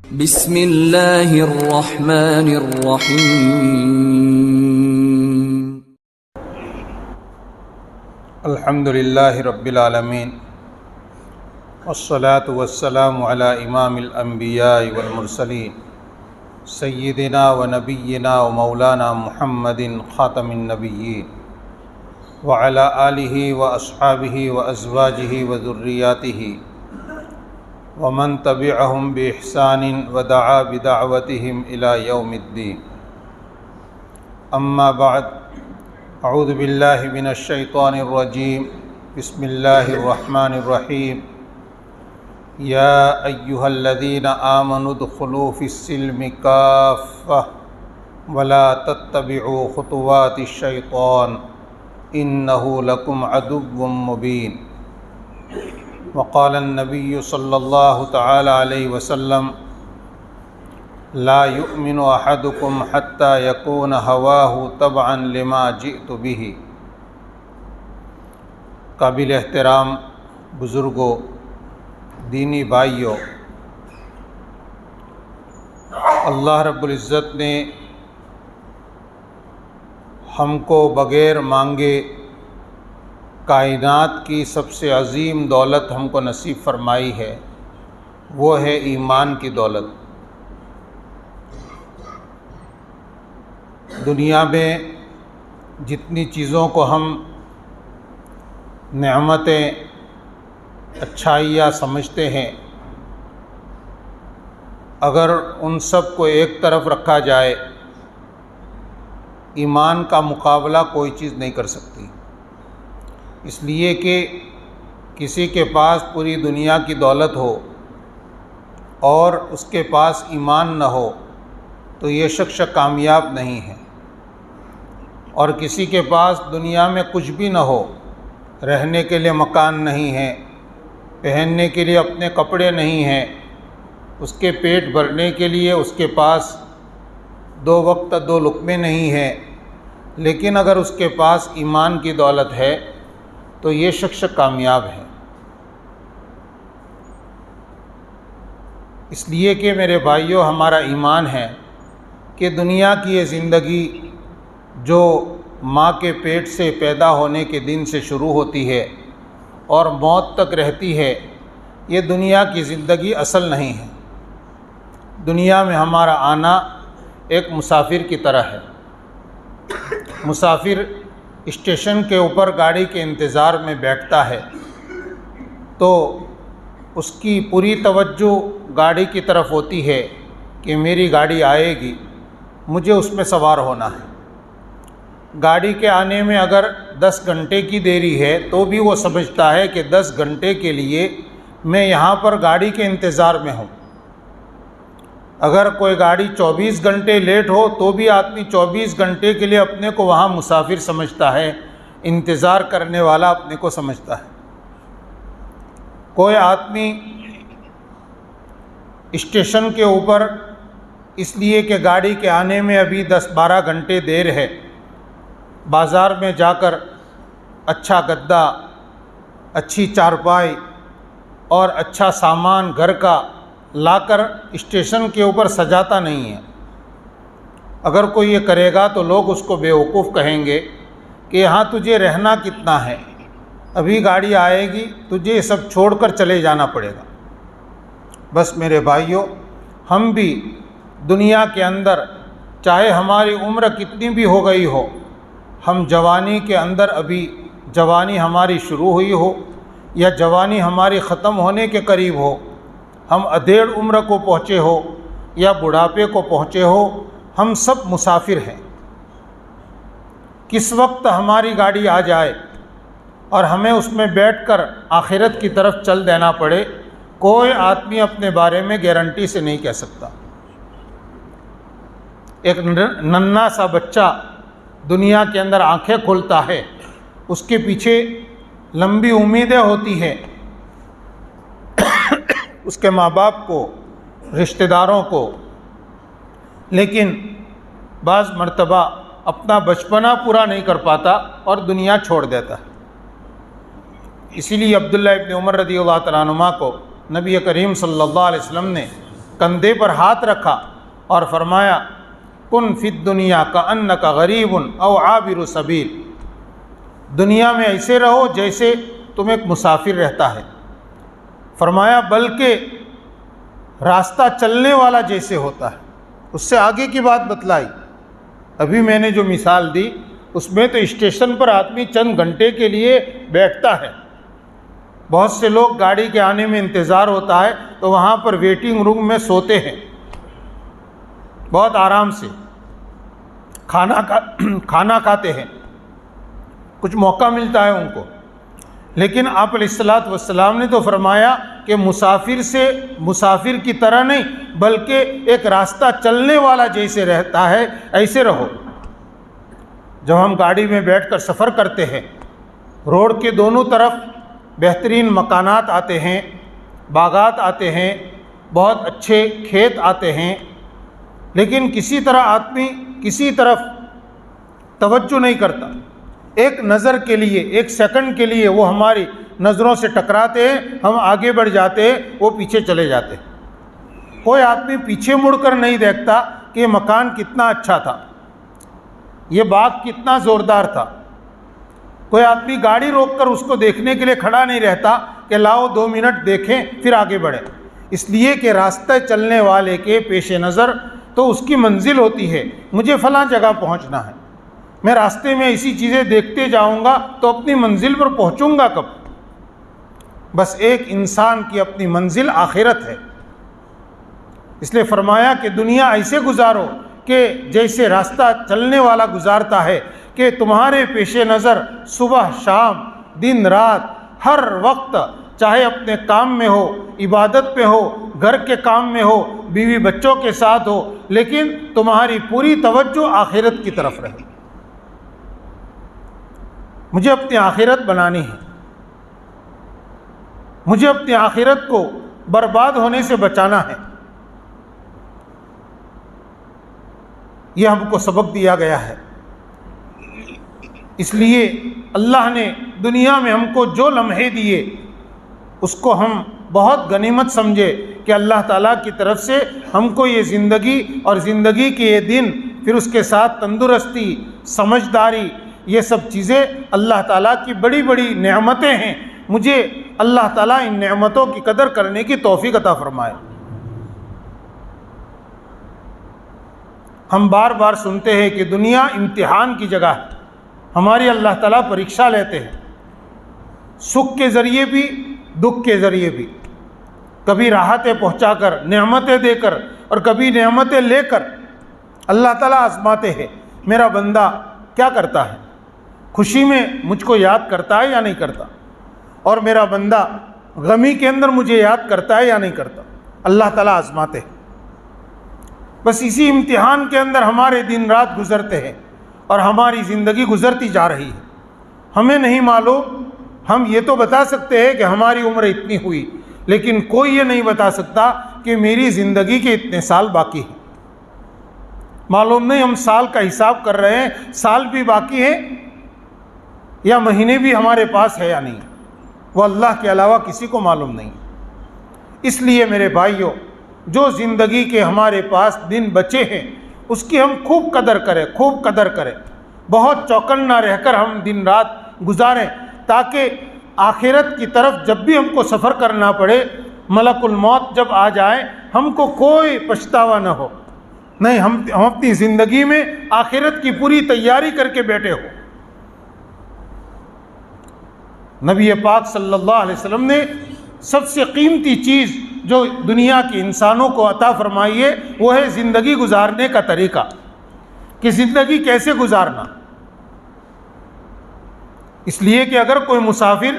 بسم اللہ الرحمن الرحیم۔ الحمد للہ رب العالمین والصلاة والسلام علی امام الانبیاء والمرسلین سیدنا و نبینا و مولانا محمد خاتم النبیین وعلی آلہ و اصحابہ و ازواجہ و ذریاتہ ومن تبعهم بإحسان ودعا بدعوتهم إلى يوم الدين أما بعد أعوذ بالله من الشيطان الرجيم بسم الله الرحمن الرحيم يا أيها الذين آمنوا ادخلوا في السلم كافة ولا تتبعوا خطوات الشيطان إنه لكم عدو مبين وقال النبي صلى الله تعالى عليه وسلم لا يؤمن أحدكم حتى يكون هواه تبعا لما جئت به۔ قابل احترام بزرگوں، دینی بھائیوں، اللہ رب العزت نے ہم کو بغیر مانگے کائنات کی سب سے عظیم دولت ہم کو نصیب فرمائی ہے، وہ ہے ایمان کی دولت۔ دنیا میں جتنی چیزوں کو ہم نعمتیں، اچھائیاں سمجھتے ہیں، اگر ان سب کو ایک طرف رکھا جائے، ایمان کا مقابلہ کوئی چیز نہیں کر سکتی۔ اس لیے کہ کسی کے پاس پوری دنیا کی دولت ہو اور اس کے پاس ایمان نہ ہو تو یہ شخص کامیاب نہیں ہے، اور کسی کے پاس دنیا میں کچھ بھی نہ ہو، رہنے کے لیے مکان نہیں ہے، پہننے کے لیے اپنے کپڑے نہیں ہیں، اس کے پیٹ بھرنے کے لیے اس کے پاس 2 وقت 2 لقمے نہیں ہیں، لیکن اگر اس کے پاس ایمان کی دولت ہے تو یہ شخص کامیاب ہے۔ اس لیے کہ میرے بھائیوں، ہمارا ایمان ہے کہ دنیا کی یہ زندگی جو ماں کے پیٹ سے پیدا ہونے کے دن سے شروع ہوتی ہے اور موت تک رہتی ہے، یہ دنیا کی زندگی اصل نہیں ہے۔ دنیا میں ہمارا آنا ایک مسافر کی طرح ہے۔ مسافر اسٹیشن کے اوپر گاڑی کے انتظار میں بیٹھتا ہے تو اس کی پوری توجہ گاڑی کی طرف ہوتی ہے کہ میری گاڑی آئے گی، مجھے اس میں سوار ہونا ہے۔ گاڑی کے آنے میں اگر 10 گھنٹے کی دیری ہے تو بھی وہ سمجھتا ہے کہ 10 گھنٹے کے لیے میں یہاں پر گاڑی کے انتظار میں ہوں۔ اگر کوئی گاڑی 24 گھنٹے لیٹ ہو تو بھی آدمی 24 گھنٹے کے لیے اپنے کو وہاں مسافر سمجھتا ہے، انتظار کرنے والا اپنے کو سمجھتا ہے۔ کوئی آدمی اسٹیشن کے اوپر اس لیے کہ گاڑی کے آنے میں ابھی 10-12 گھنٹے دیر ہے، بازار میں جا کر اچھا گدا، اچھی چارپائی اور اچھا سامان گھر کا لا کر اسٹیشن کے اوپر سجاتا نہیں ہے۔ اگر کوئی یہ کرے گا تو لوگ اس کو بیوقوف کہیں گے کہ یہاں تجھے رہنا کتنا ہے، ابھی گاڑی آئے گی، تجھے یہ سب چھوڑ کر چلے جانا پڑے گا۔ بس میرے بھائیوں، ہم بھی دنیا کے اندر چاہے ہماری عمر کتنی بھی ہو گئی ہو، ہم جوانی کے اندر ابھی جوانی ہماری شروع ہوئی ہو یا جوانی ہماری ختم ہونے کے قریب ہو، ہم ادھیڑ عمر کو پہنچے ہو یا بڑھاپے کو پہنچے ہو، ہم سب مسافر ہیں۔ کس وقت ہماری گاڑی آ جائے اور ہمیں اس میں بیٹھ کر آخرت کی طرف چل دینا پڑے، کوئی آدمی اپنے بارے میں گارنٹی سے نہیں کہہ سکتا۔ ایک ننھا سا بچہ دنیا کے اندر آنکھیں کھولتا ہے، اس کے پیچھے لمبی امیدیں ہوتی ہیں، اس کے ماں باپ کو، رشتہ داروں کو، لیکن بعض مرتبہ اپنا بچپنا پورا نہیں کر پاتا اور دنیا چھوڑ دیتا ہے۔ اسی لیے عبداللہ ابن عمر رضی اللہ تعالیٰ عنہما کو نبی کریم صلی اللہ علیہ وسلم نے کندھے پر ہاتھ رکھا اور فرمایا کن فی الدنیا کأنک غریب او عابر سبیل، دنیا میں ایسے رہو جیسے تم ایک مسافر رہتا ہے۔ فرمایا بلکہ راستہ چلنے والا جیسے ہوتا ہے۔ اس سے آگے کی بات بتلائی۔ ابھی میں نے جو مثال دی اس میں تو اسٹیشن پر آدمی چند گھنٹے کے لیے بیٹھتا ہے، بہت سے لوگ گاڑی کے آنے میں انتظار ہوتا ہے تو وہاں پر ویٹنگ روم میں سوتے ہیں بہت آرام سے، کھانا کھاتے ہیں، کچھ موقع ملتا ہے ان کو۔ لیکن آپ علیہ الصلوۃ والسلام نے تو فرمایا کہ مسافر کی طرح نہیں بلکہ ایک راستہ چلنے والا جیسے رہتا ہے ایسے رہو۔ جب ہم گاڑی میں بیٹھ کر سفر کرتے ہیں، روڈ کے دونوں طرف بہترین مکانات آتے ہیں، باغات آتے ہیں، بہت اچھے کھیت آتے ہیں، لیکن کسی طرح آدمی کسی طرف توجہ نہیں کرتا۔ ایک نظر کے لیے، ایک سیکنڈ کے لیے وہ ہماری نظروں سے ٹکراتے ہیں، ہم آگے بڑھ جاتے ہیں، وہ پیچھے چلے جاتے ہیں۔ کوئی آدمی پیچھے مڑ کر نہیں دیکھتا کہ یہ مکان کتنا اچھا تھا، یہ باغ کتنا زوردار تھا۔ کوئی آدمی گاڑی روک کر اس کو دیکھنے کے لیے کھڑا نہیں رہتا کہ لاؤ 2 منٹ دیکھیں پھر آگے بڑھیں، اس لیے کہ راستہ چلنے والے کے پیش نظر تو اس کی منزل ہوتی ہے، مجھے فلاں جگہ پہنچنا ہے، میں راستے میں ایسی چیزیں دیکھتے جاؤں گا تو اپنی منزل پر پہنچوں گا کب؟ بس ایک انسان کی اپنی منزل آخرت ہے۔ اس لیے فرمایا کہ دنیا ایسے گزارو کہ جیسے راستہ چلنے والا گزارتا ہے، کہ تمہارے پیش نظر صبح شام دن رات ہر وقت، چاہے اپنے کام میں ہو، عبادت پہ ہو، گھر کے کام میں ہو، بیوی بچوں کے ساتھ ہو، لیکن تمہاری پوری توجہ آخرت کی طرف رہے۔ مجھے اپنی آخرت بنانی ہے، مجھے اپنی آخرت کو برباد ہونے سے بچانا ہے۔ یہ ہم کو سبق دیا گیا ہے۔ اس لیے اللہ نے دنیا میں ہم کو جو لمحے دیے اس کو ہم بہت غنیمت سمجھے کہ اللہ تعالیٰ کی طرف سے ہم کو یہ زندگی اور زندگی کے یہ دن، پھر اس کے ساتھ تندرستی، سمجھداری، یہ سب چیزیں اللہ تعالیٰ کی بڑی بڑی نعمتیں ہیں۔ مجھے اللہ تعالیٰ ان نعمتوں کی قدر کرنے کی توفیق عطا فرمائے۔ ہم بار بار سنتے ہیں کہ دنیا امتحان کی جگہ ہے، ہماری اللہ تعالیٰ پریکشا لیتے ہیں، سکھ کے ذریعے بھی دکھ کے ذریعے بھی، کبھی راحتیں پہنچا کر، نعمتیں دے کر، اور کبھی نعمتیں لے کر اللہ تعالیٰ آزماتے ہیں میرا بندہ کیا کرتا ہے، خوشی میں مجھ کو یاد کرتا ہے یا نہیں کرتا، اور میرا بندہ غمی کے اندر مجھے یاد کرتا ہے یا نہیں کرتا۔ اللہ تعالیٰ آزماتے ہیں۔ بس اسی امتحان کے اندر ہمارے دن رات گزرتے ہیں اور ہماری زندگی گزرتی جا رہی ہے۔ ہمیں نہیں معلوم، ہم یہ تو بتا سکتے ہیں کہ ہماری عمر اتنی ہوئی، لیکن کوئی یہ نہیں بتا سکتا کہ میری زندگی کے اتنے سال باقی ہیں۔ معلوم نہیں ہم سال کا حساب کر رہے ہیں، سال بھی باقی ہیں یا مہینے بھی ہمارے پاس ہے یا نہیں، وہ اللہ کے علاوہ کسی کو معلوم نہیں۔ اس لیے میرے بھائیوں، جو زندگی کے ہمارے پاس دن بچے ہیں اس کی ہم خوب قدر کریں، خوب قدر کریں، بہت چوکنا رہ کر ہم دن رات گزاریں، تاکہ آخرت کی طرف جب بھی ہم کو سفر کرنا پڑے، ملک الموت جب آ جائے ہم کو کوئی پچھتاوا نہ ہو، نہیں ہم اپنی زندگی میں آخرت کی پوری تیاری کر کے بیٹھے ہو۔ نبی پاک صلی اللہ علیہ وسلم نے سب سے قیمتی چیز جو دنیا کے انسانوں کو عطا فرمائی ہے وہ ہے زندگی گزارنے کا طریقہ، کہ زندگی کیسے گزارنا۔ اس لیے کہ اگر کوئی مسافر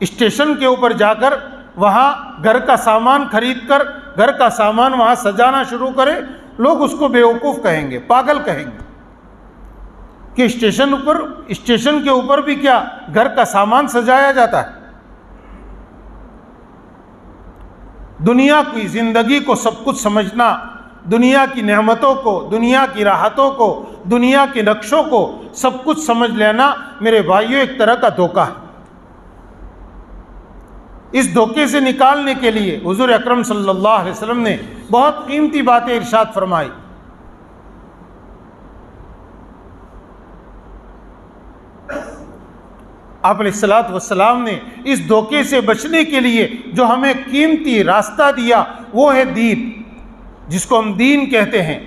اسٹیشن کے اوپر جا کر وہاں گھر کا سامان خرید کر گھر کا سامان وہاں سجانا شروع کرے، لوگ اس کو بیوقوف کہیں گے، پاگل کہیں گے کہ اسٹیشن کے اوپر بھی کیا گھر کا سامان سجایا جاتا ہے۔ دنیا کی زندگی کو سب کچھ سمجھنا، دنیا کی نعمتوں کو، دنیا کی راحتوں کو، دنیا کے نقشوں کو سب کچھ سمجھ لینا میرے بھائیوں ایک طرح کا دھوکہ ہے۔ اس دھوکے سے نکالنے کے لیے حضور اکرم صلی اللہ علیہ وسلم نے بہت قیمتی باتیں ارشاد فرمائی۔ آپ علیہ الصلوۃ والسلام نے اس دھوکے سے بچنے کے لیے جو ہمیں قیمتی راستہ دیا وہ ہے دین، جس کو ہم دین کہتے ہیں۔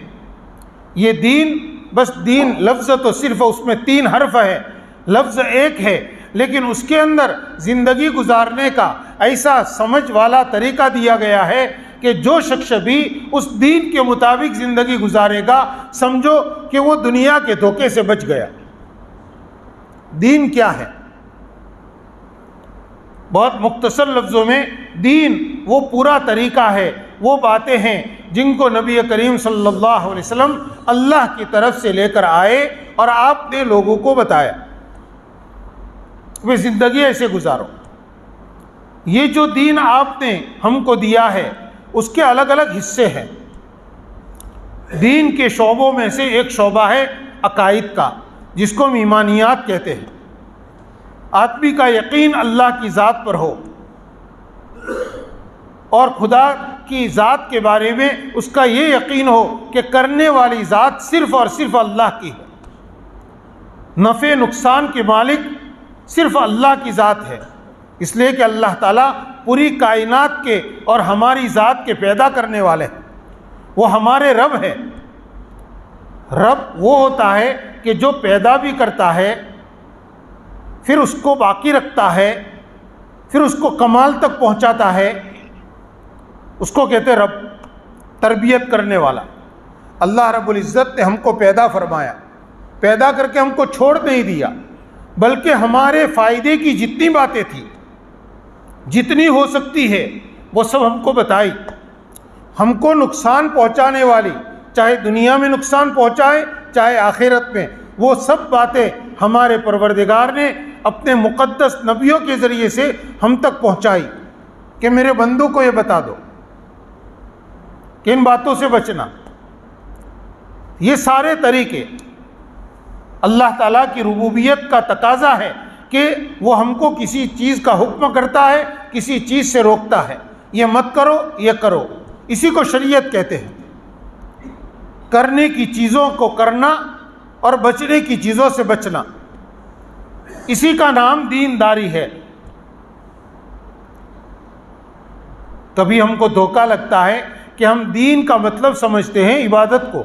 یہ دین، بس دین لفظ تو صرف اس میں 3 حرف ہے، لفظ ایک ہے، لیکن اس کے اندر زندگی گزارنے کا ایسا سمجھ والا طریقہ دیا گیا ہے کہ جو شخص بھی اس دین کے مطابق زندگی گزارے گا سمجھو کہ وہ دنیا کے دھوکے سے بچ گیا۔ دین کیا ہے؟ بہت مختصر لفظوں میں دین وہ پورا طریقہ ہے، وہ باتیں ہیں جن کو نبی کریم صلی اللہ علیہ وسلم اللہ کی طرف سے لے کر آئے اور آپ نے لوگوں کو بتایا وہ زندگی ایسے گزارو۔ یہ جو دین آپ نے ہم کو دیا ہے اس کے الگ الگ حصے ہیں۔ دین کے شعبوں میں سے ایک شعبہ ہے عقائد کا، جس کو ہم ایمانیات کہتے ہیں۔ آدمی کا یقین اللہ کی ذات پر ہو اور خدا کی ذات کے بارے میں اس کا یہ یقین ہو کہ کرنے والی ذات صرف اور صرف اللہ کی ہے، نفع نقصان کے مالک صرف اللہ کی ذات ہے، اس لیے کہ اللہ تعالیٰ پوری کائنات کے اور ہماری ذات کے پیدا کرنے والے ہیں، وہ ہمارے رب ہے۔ رب وہ ہوتا ہے کہ جو پیدا بھی کرتا ہے، پھر اس کو باقی رکھتا ہے، پھر اس کو کمال تک پہنچاتا ہے، اس کو کہتے ہیں رب، تربیت کرنے والا۔ اللہ رب العزت نے ہم کو پیدا فرمایا، پیدا کر کے ہم کو چھوڑ نہیں دیا، بلکہ ہمارے فائدے کی جتنی باتیں تھیں، جتنی ہو سکتی ہے وہ سب ہم کو بتائی۔ ہم کو نقصان پہنچانے والی، چاہے دنیا میں نقصان پہنچائے چاہے آخرت میں، وہ سب باتیں ہمارے پروردگار نے اپنے مقدس نبیوں کے ذریعے سے ہم تک پہنچائی کہ میرے بندوں کو یہ بتا دو کہ ان باتوں سے بچنا۔ یہ سارے طریقے اللہ تعالیٰ کی ربوبیت کا تقاضا ہے کہ وہ ہم کو کسی چیز کا حکم کرتا ہے، کسی چیز سے روکتا ہے، یہ مت کرو یہ کرو، اسی کو شریعت کہتے ہیں۔ کرنے کی چیزوں کو کرنا اور بچنے کی چیزوں سے بچنا، اسی کا نام دینداری ہے۔ کبھی ہم کو دھوکہ لگتا ہے کہ ہم دین کا مطلب سمجھتے ہیں عبادت کو۔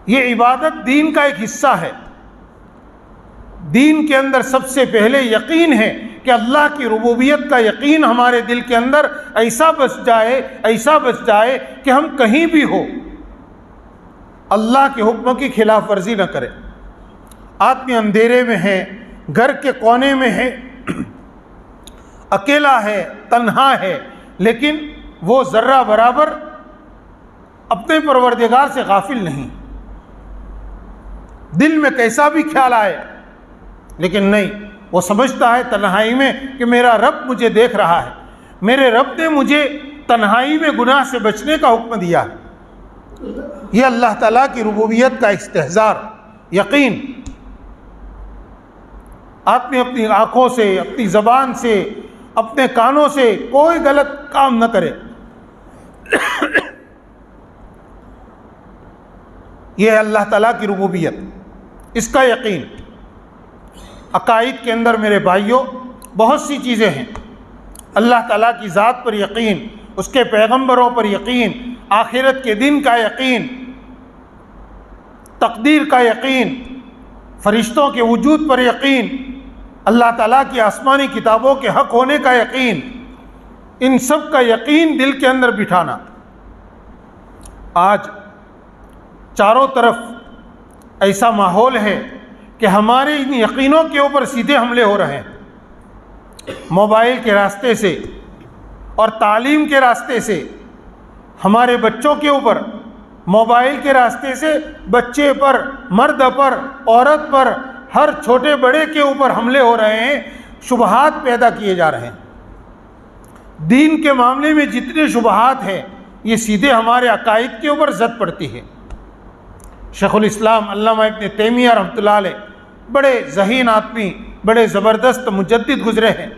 یہ عبادت دین کا ایک حصہ ہے۔ دین کے اندر سب سے پہلے یقین ہے کہ اللہ کی ربوبیت کا یقین ہمارے دل کے اندر ایسا بس جائے کہ ہم کہیں بھی ہو اللہ کے حکم کی خلاف ورزی نہ کرے۔ آدمی اندھیرے میں ہے، گھر کے کونے میں ہے، اکیلا ہے، تنہا ہے، لیکن وہ ذرہ برابر اپنے پروردگار سے غافل نہیں۔ دل میں کیسا بھی خیال آئے لیکن نہیں، وہ سمجھتا ہے تنہائی میں کہ میرا رب مجھے دیکھ رہا ہے، میرے رب نے مجھے تنہائی میں گناہ سے بچنے کا حکم دیا ہے۔ یہ اللہ تعالیٰ کی ربوبیت کا استحضار، یقین۔ آدمی اپنی آنکھوں سے، اپنی زبان سے، اپنے کانوں سے کوئی غلط کام نہ کرے۔ یہ ہے اللہ تعالیٰ کی ربوبیت، اس کا یقین۔ عقائد کے اندر میرے بھائیوں بہت سی چیزیں ہیں۔ اللہ تعالیٰ کی ذات پر یقین، اس کے پیغمبروں پر یقین، آخرت کے دن کا یقین، تقدیر کا یقین، فرشتوں کے وجود پر یقین، اللہ تعالیٰ کی آسمانی کتابوں کے حق ہونے کا یقین، ان سب کا یقین دل کے اندر بٹھانا۔ آج چاروں طرف ایسا ماحول ہے کہ ہمارے ان یقینوں کے اوپر سیدھے حملے ہو رہے ہیں، موبائل کے راستے سے اور تعلیم کے راستے سے۔ ہمارے بچوں کے اوپر موبائل کے راستے سے بچے پر، مرد پر، عورت پر، ہر چھوٹے بڑے کے اوپر حملے ہو رہے ہیں، شبہات پیدا کیے جا رہے ہیں۔ دین کے معاملے میں جتنے شبہات ہیں یہ سیدھے ہمارے عقائد کے اوپر زد پڑتی ہے۔ شیخ الاسلام علامہ ابن تیمیہ رحمۃ اللہ علیہ بڑے ذہین آدمی، بڑے زبردست مجدد گزرے ہیں۔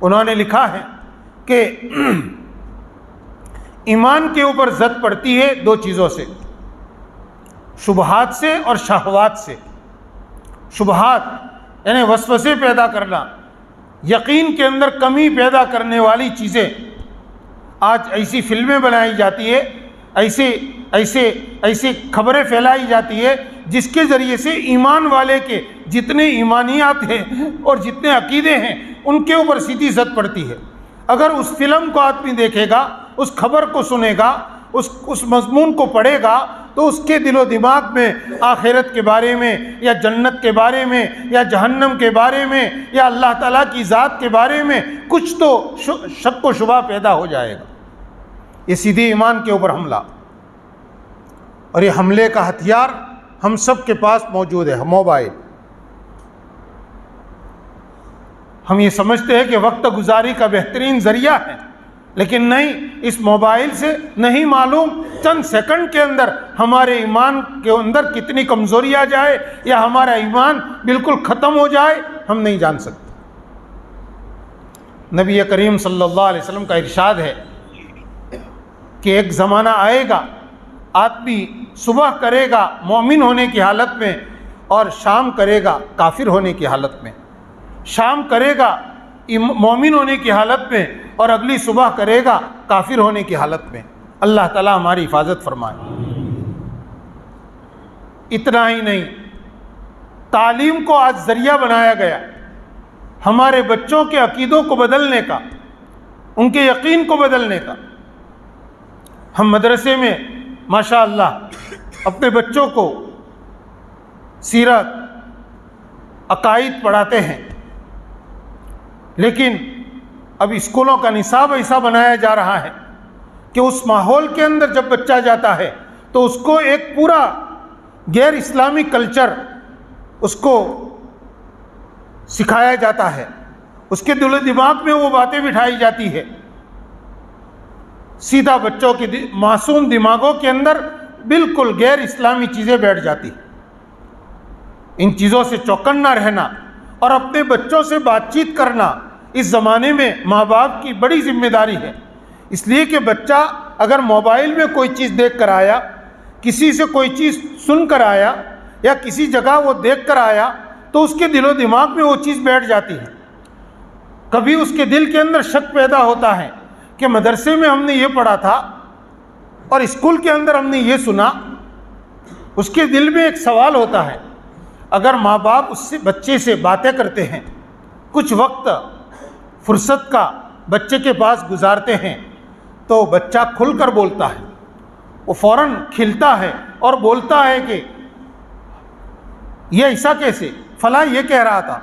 انہوں نے لکھا ہے کہ ایمان کے اوپر زد پڑتی ہے دو چیزوں سے، شبہات سے اور شہوات سے۔ شبہات یعنی وسوسے پیدا کرنا، یقین کے اندر کمی پیدا کرنے والی چیزیں۔ آج ایسی فلمیں بنائی جاتی ہے، ایسے خبریں پھیلائی جاتی ہے جس کے ذریعے سے ایمان والے کے جتنے ایمانیات ہیں اور جتنے عقیدے ہیں ان کے اوپر سیدھی زد پڑتی ہے۔ اگر اس فلم کو آدمی دیکھے گا، اس خبر کو سنے گا، اس مضمون کو پڑھے گا، تو اس کے دل و دماغ میں آخرت کے بارے میں یا جنت کے بارے میں یا جہنم کے بارے میں یا اللہ تعالیٰ کی ذات کے بارے میں کچھ تو شک و شبہ پیدا ہو جائے گا۔ یہ سیدھے ایمان کے اوپر حملہ، اور یہ حملے کا ہتھیار ہم سب کے پاس موجود ہے، موبائل۔ ہم یہ سمجھتے ہیں کہ وقت گزاری کا بہترین ذریعہ ہے، لیکن نہیں، اس موبائل سے نہیں معلوم چند سیکنڈ کے اندر ہمارے ایمان کے اندر کتنی کمزوری آ جائے یا ہمارا ایمان بالکل ختم ہو جائے، ہم نہیں جان سکتے۔ نبی کریم صلی اللہ علیہ وسلم کا ارشاد ہے کہ ایک زمانہ آئے گا، آدمی صبح کرے گا مومن ہونے کی حالت میں اور شام کرے گا کافر ہونے کی حالت میں، شام کرے گا مومن ہونے کی حالت میں اور اگلی صبح کرے گا کافر ہونے کی حالت میں۔ اللہ تعالیٰ ہماری حفاظت فرمائے۔ اتنا ہی نہیں، تعلیم کو آج ذریعہ بنایا گیا ہمارے بچوں کے عقیدوں کو بدلنے کا، ان کے یقین کو بدلنے کا۔ ہم مدرسے میں ماشاء اللہ اپنے بچوں کو سیرت، عقائد پڑھاتے ہیں، لیکن اب اسکولوں کا نصاب ایسا بنایا جا رہا ہے کہ اس ماحول کے اندر جب بچہ جاتا ہے تو اس کو ایک پورا غیر اسلامی کلچر اس کو سکھایا جاتا ہے، اس کے دل و دماغ میں وہ باتیں بٹھائی جاتی ہے، سیدھا بچوں کے معصوم دماغوں کے اندر بالکل غیر اسلامی چیزیں بیٹھ جاتی ہیں۔ ان چیزوں سے چوکنا رہنا اور اپنے بچوں سے بات چیت کرنا اس زمانے میں ماں باپ کی بڑی ذمہ داری ہے، اس لیے کہ بچہ اگر موبائل میں کوئی چیز دیکھ کر آیا، کسی سے کوئی چیز سن کر آیا یا کسی جگہ وہ دیکھ کر آیا تو اس کے دل و دماغ میں وہ چیز بیٹھ جاتی ہے۔ کبھی اس کے دل کے اندر شک پیدا ہوتا ہے کہ مدرسے میں ہم نے یہ پڑھا تھا اور اسکول کے اندر ہم نے یہ سنا، اس کے دل میں ایک سوال ہوتا ہے۔ اگر ماں باپ اس سے بچے سے باتیں کرتے ہیں، کچھ وقت فرصت کا بچے کے پاس گزارتے ہیں تو بچہ کھل کر بولتا ہے، وہ فوراً کھلتا ہے اور بولتا ہے کہ یہ ایسا کیسے، فلاں یہ کہہ رہا تھا۔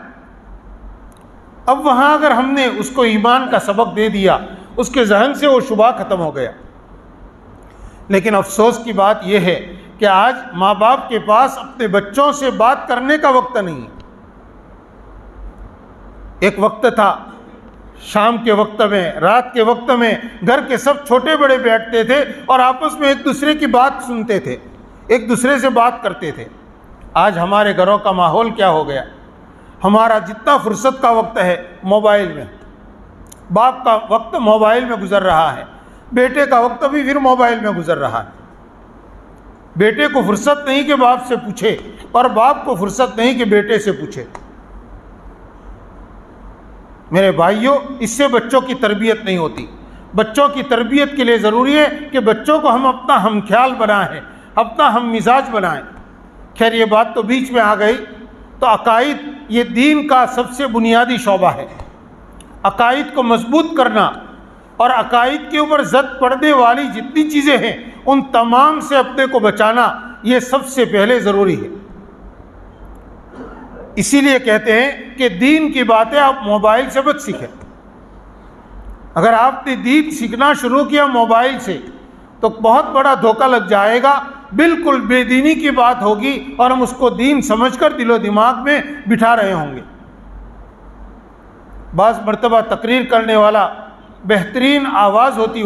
اب وہاں اگر ہم نے اس کو ایمان کا سبق دے دیا، اس کے ذہن سے وہ شبہ ختم ہو گیا۔ لیکن افسوس کی بات یہ ہے کہ آج ماں باپ کے پاس اپنے بچوں سے بات کرنے کا وقت نہیں ہے۔ ایک وقت تھا، شام کے وقت میں، رات کے وقت میں گھر کے سب چھوٹے بڑے بیٹھتے تھے اور آپس میں ایک دوسرے کی بات سنتے تھے، ایک دوسرے سے بات کرتے تھے۔ آج ہمارے گھروں کا ماحول کیا ہو گیا؟ ہمارا جتنا فرصت کا وقت ہے موبائل میں، باپ کا وقت موبائل میں گزر رہا ہے، بیٹے کا وقت بھی پھر موبائل میں گزر رہا ہے۔ بیٹے کو فرصت نہیں کہ باپ سے پوچھے اور باپ کو فرصت نہیں کہ بیٹے سے پوچھے۔ میرے بھائیوں، اس سے بچوں کی تربیت نہیں ہوتی۔ بچوں کی تربیت کے لیے ضروری ہے کہ بچوں کو ہم اپنا ہم خیال بنائیں، اپنا ہم مزاج بنائیں۔ خیر، یہ بات تو بیچ میں آ گئی، تو عقائد یہ دین کا سب سے بنیادی شعبہ ہے۔ عقائد کو مضبوط کرنا اور عقائد کے اوپر زد پڑنے والی جتنی چیزیں ہیں ان تمام سے اپنے کو بچانا یہ سب سے پہلے ضروری ہے۔ اسی لیے کہتے ہیں کہ دین کی باتیں آپ موبائل سے مت سیکھیں۔ اگر آپ نے دین سیکھنا شروع کیا موبائل سے تو بہت بڑا دھوکہ لگ جائے گا، بالکل بے دینی کی بات ہوگی اور ہم اس کو دین سمجھ کر دل و دماغ میں بٹھا رہے ہوں گے۔ بعض مرتبہ تقریر کرنے والا بہترین آواز ہوتی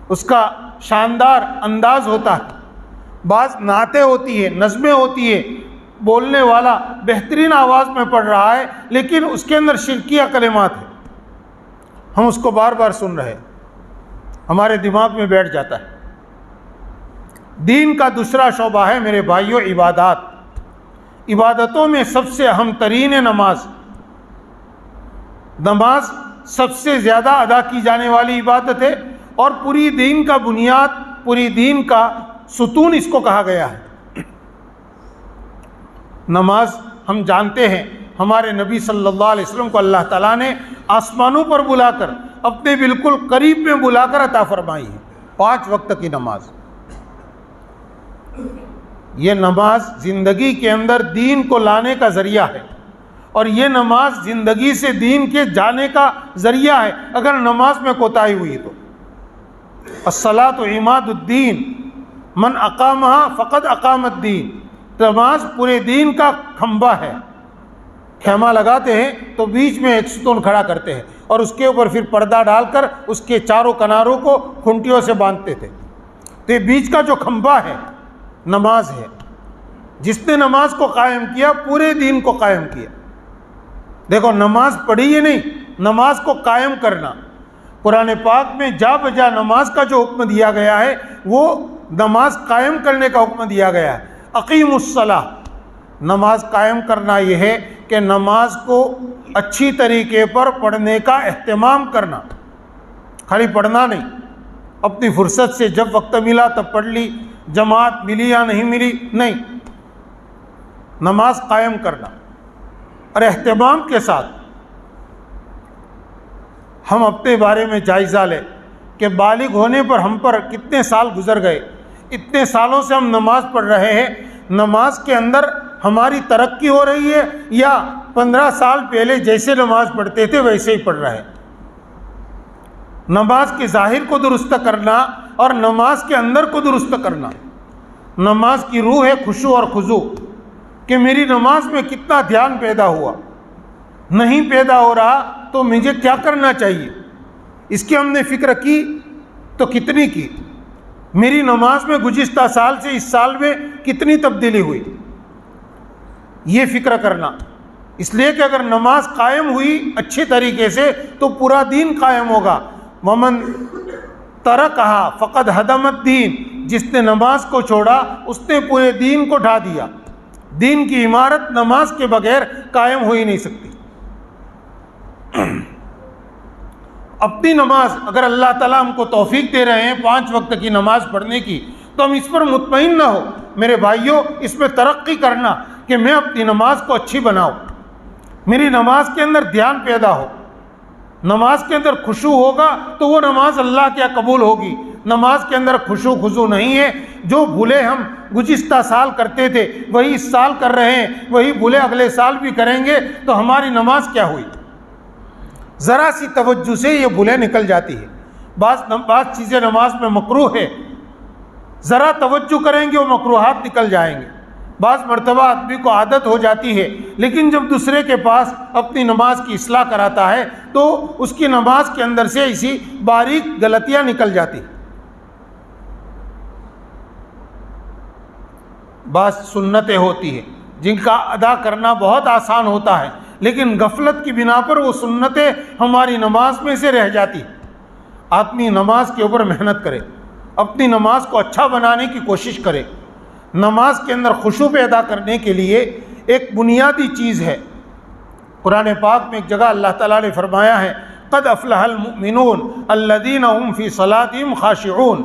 اس کا شاندار انداز ہوتا ہے، بعض نعتیں ہوتی ہے، نظمیں ہوتی ہے، بولنے والا بہترین آواز میں پڑھ رہا ہے لیکن اس کے اندر شرکیہ کلمات ہیں۔ ہم اس کو بار بار سن رہے ہیں، ہمارے دماغ میں بیٹھ جاتا ہے۔ دین کا دوسرا شعبہ ہے میرے بھائیوں عبادات۔ عبادتوں میں سب سے اہم ترین ہے نماز۔ نماز سب سے زیادہ ادا کی جانے والی عبادت ہے اور پوری دین کا بنیاد، پوری دین کا ستون اس کو کہا گیا ہے۔ نماز ہم جانتے ہیں ہمارے نبی صلی اللہ علیہ وسلم کو اللہ تعالیٰ نے آسمانوں پر بلا کر اپنے بالکل قریب میں بلا کر عطا فرمائی ہے 5 وقت کی نماز۔ یہ نماز زندگی کے اندر دین کو لانے کا ذریعہ ہے اور یہ نماز زندگی سے دین کے جانے کا ذریعہ ہے اگر نماز میں کوتاہی ہوئی تو۔ الصلاۃ عماد الدین من اقامہا فقد اقام الدین۔ نماز پورے دین کا کھمبا ہے۔ خیمہ لگاتے ہیں تو بیچ میں ایک ستون کھڑا کرتے ہیں اور اس کے اوپر پھر پردہ ڈال کر اس کے چاروں کناروں کو کھنٹیوں سے باندھتے تھے۔ تو یہ بیچ کا جو کھمبا ہے نماز ہے۔ جس نے نماز کو قائم کیا پورے دین کو قائم کیا۔ دیکھو نماز پڑھی ہے نہیں، نماز کو قائم کرنا۔ قرآن پاک میں جا بجا نماز کا جو حکم دیا گیا ہے وہ نماز قائم کرنے کا حکم دیا گیا ہے۔ اقیم الصلاۃ، نماز قائم کرنا یہ ہے کہ نماز کو اچھی طریقے پر پڑھنے کا اہتمام کرنا، خالی پڑھنا نہیں، اپنی فرصت سے جب وقت ملا تب پڑھ لی، جماعت ملی یا نہیں ملی نہیں، نماز قائم کرنا اور اہتمام کے ساتھ۔ ہم اپنے بارے میں جائزہ لیں کہ بالغ ہونے پر ہم پر کتنے سال گزر گئے، اتنے سالوں سے ہم نماز پڑھ رہے ہیں، نماز کے اندر ہماری ترقی ہو رہی ہے یا 15 سال پہلے جیسے نماز پڑھتے تھے ویسے ہی پڑھ رہے ہیں۔ نماز کے ظاہر کو درست کرنا اور نماز کے اندر کو درست کرنا۔ نماز کی روح ہے خشوع اور خضوع، کہ میری نماز میں کتنا دھیان پیدا ہوا، نہیں پیدا ہو رہا تو مجھے کیا کرنا چاہیے، اس کی ہم نے فکر کی تو کتنی کی، میری نماز میں گزشتہ سال سے اس سال میں کتنی تبدیلی ہوئی، یہ فکر کرنا۔ اس لیے کہ اگر نماز قائم ہوئی اچھے طریقے سے تو پورا دین قائم ہوگا۔ ومن ترکہا فقد ہدم الدین، جس نے نماز کو چھوڑا اس نے پورے دین کو ڈھا دیا۔ دین کی عمارت نماز کے بغیر قائم ہو ہی نہیں سکتی۔ اپنی نماز اگر اللہ تعالیٰ ہم کو توفیق دے رہے ہیں 5 وقت کی نماز پڑھنے کی تو ہم اس پر مطمئن نہ ہو میرے بھائیوں، اس میں ترقی کرنا کہ میں اپنی نماز کو اچھی بناؤں، میری نماز کے اندر دھیان پیدا ہو، نماز کے اندر خشوع ہوگا تو وہ نماز اللہ کیا قبول ہوگی۔ نماز کے اندر خشوع خضوع نہیں ہے، جو بھولے ہم گزشتہ سال کرتے تھے وہی اس سال کر رہے ہیں، وہی بھولے اگلے سال بھی کریں گے تو ہماری نماز کیا ہوئی۔ ذرا سی توجہ سے یہ بھولیں نکل جاتی ہے۔ بعض چیزیں نماز میں مکروہ ہے، ذرا توجہ کریں گے وہ مکروہات نکل جائیں گے۔ بعض مرتبہ آدمی کو عادت ہو جاتی ہے لیکن جب دوسرے کے پاس اپنی نماز کی اصلاح کراتا ہے تو اس کی نماز کے اندر سے ایسی باریک غلطیاں نکل جاتی۔ بعض سنتیں ہوتی ہیں جن کا ادا کرنا بہت آسان ہوتا ہے لیکن غفلت کی بنا پر وہ سنتیں ہماری نماز میں سے رہ جاتی۔ آدمی نماز کے اوپر محنت کرے، اپنی نماز کو اچھا بنانے کی کوشش کرے۔ نماز کے اندر خشوع پیدا کرنے کے لیے ایک بنیادی چیز ہے۔ قرآن پاک میں ایک جگہ اللہ تعالیٰ نے فرمایا ہے قد افلح المؤمنون الذین هم فی صلاتهم خاشعون،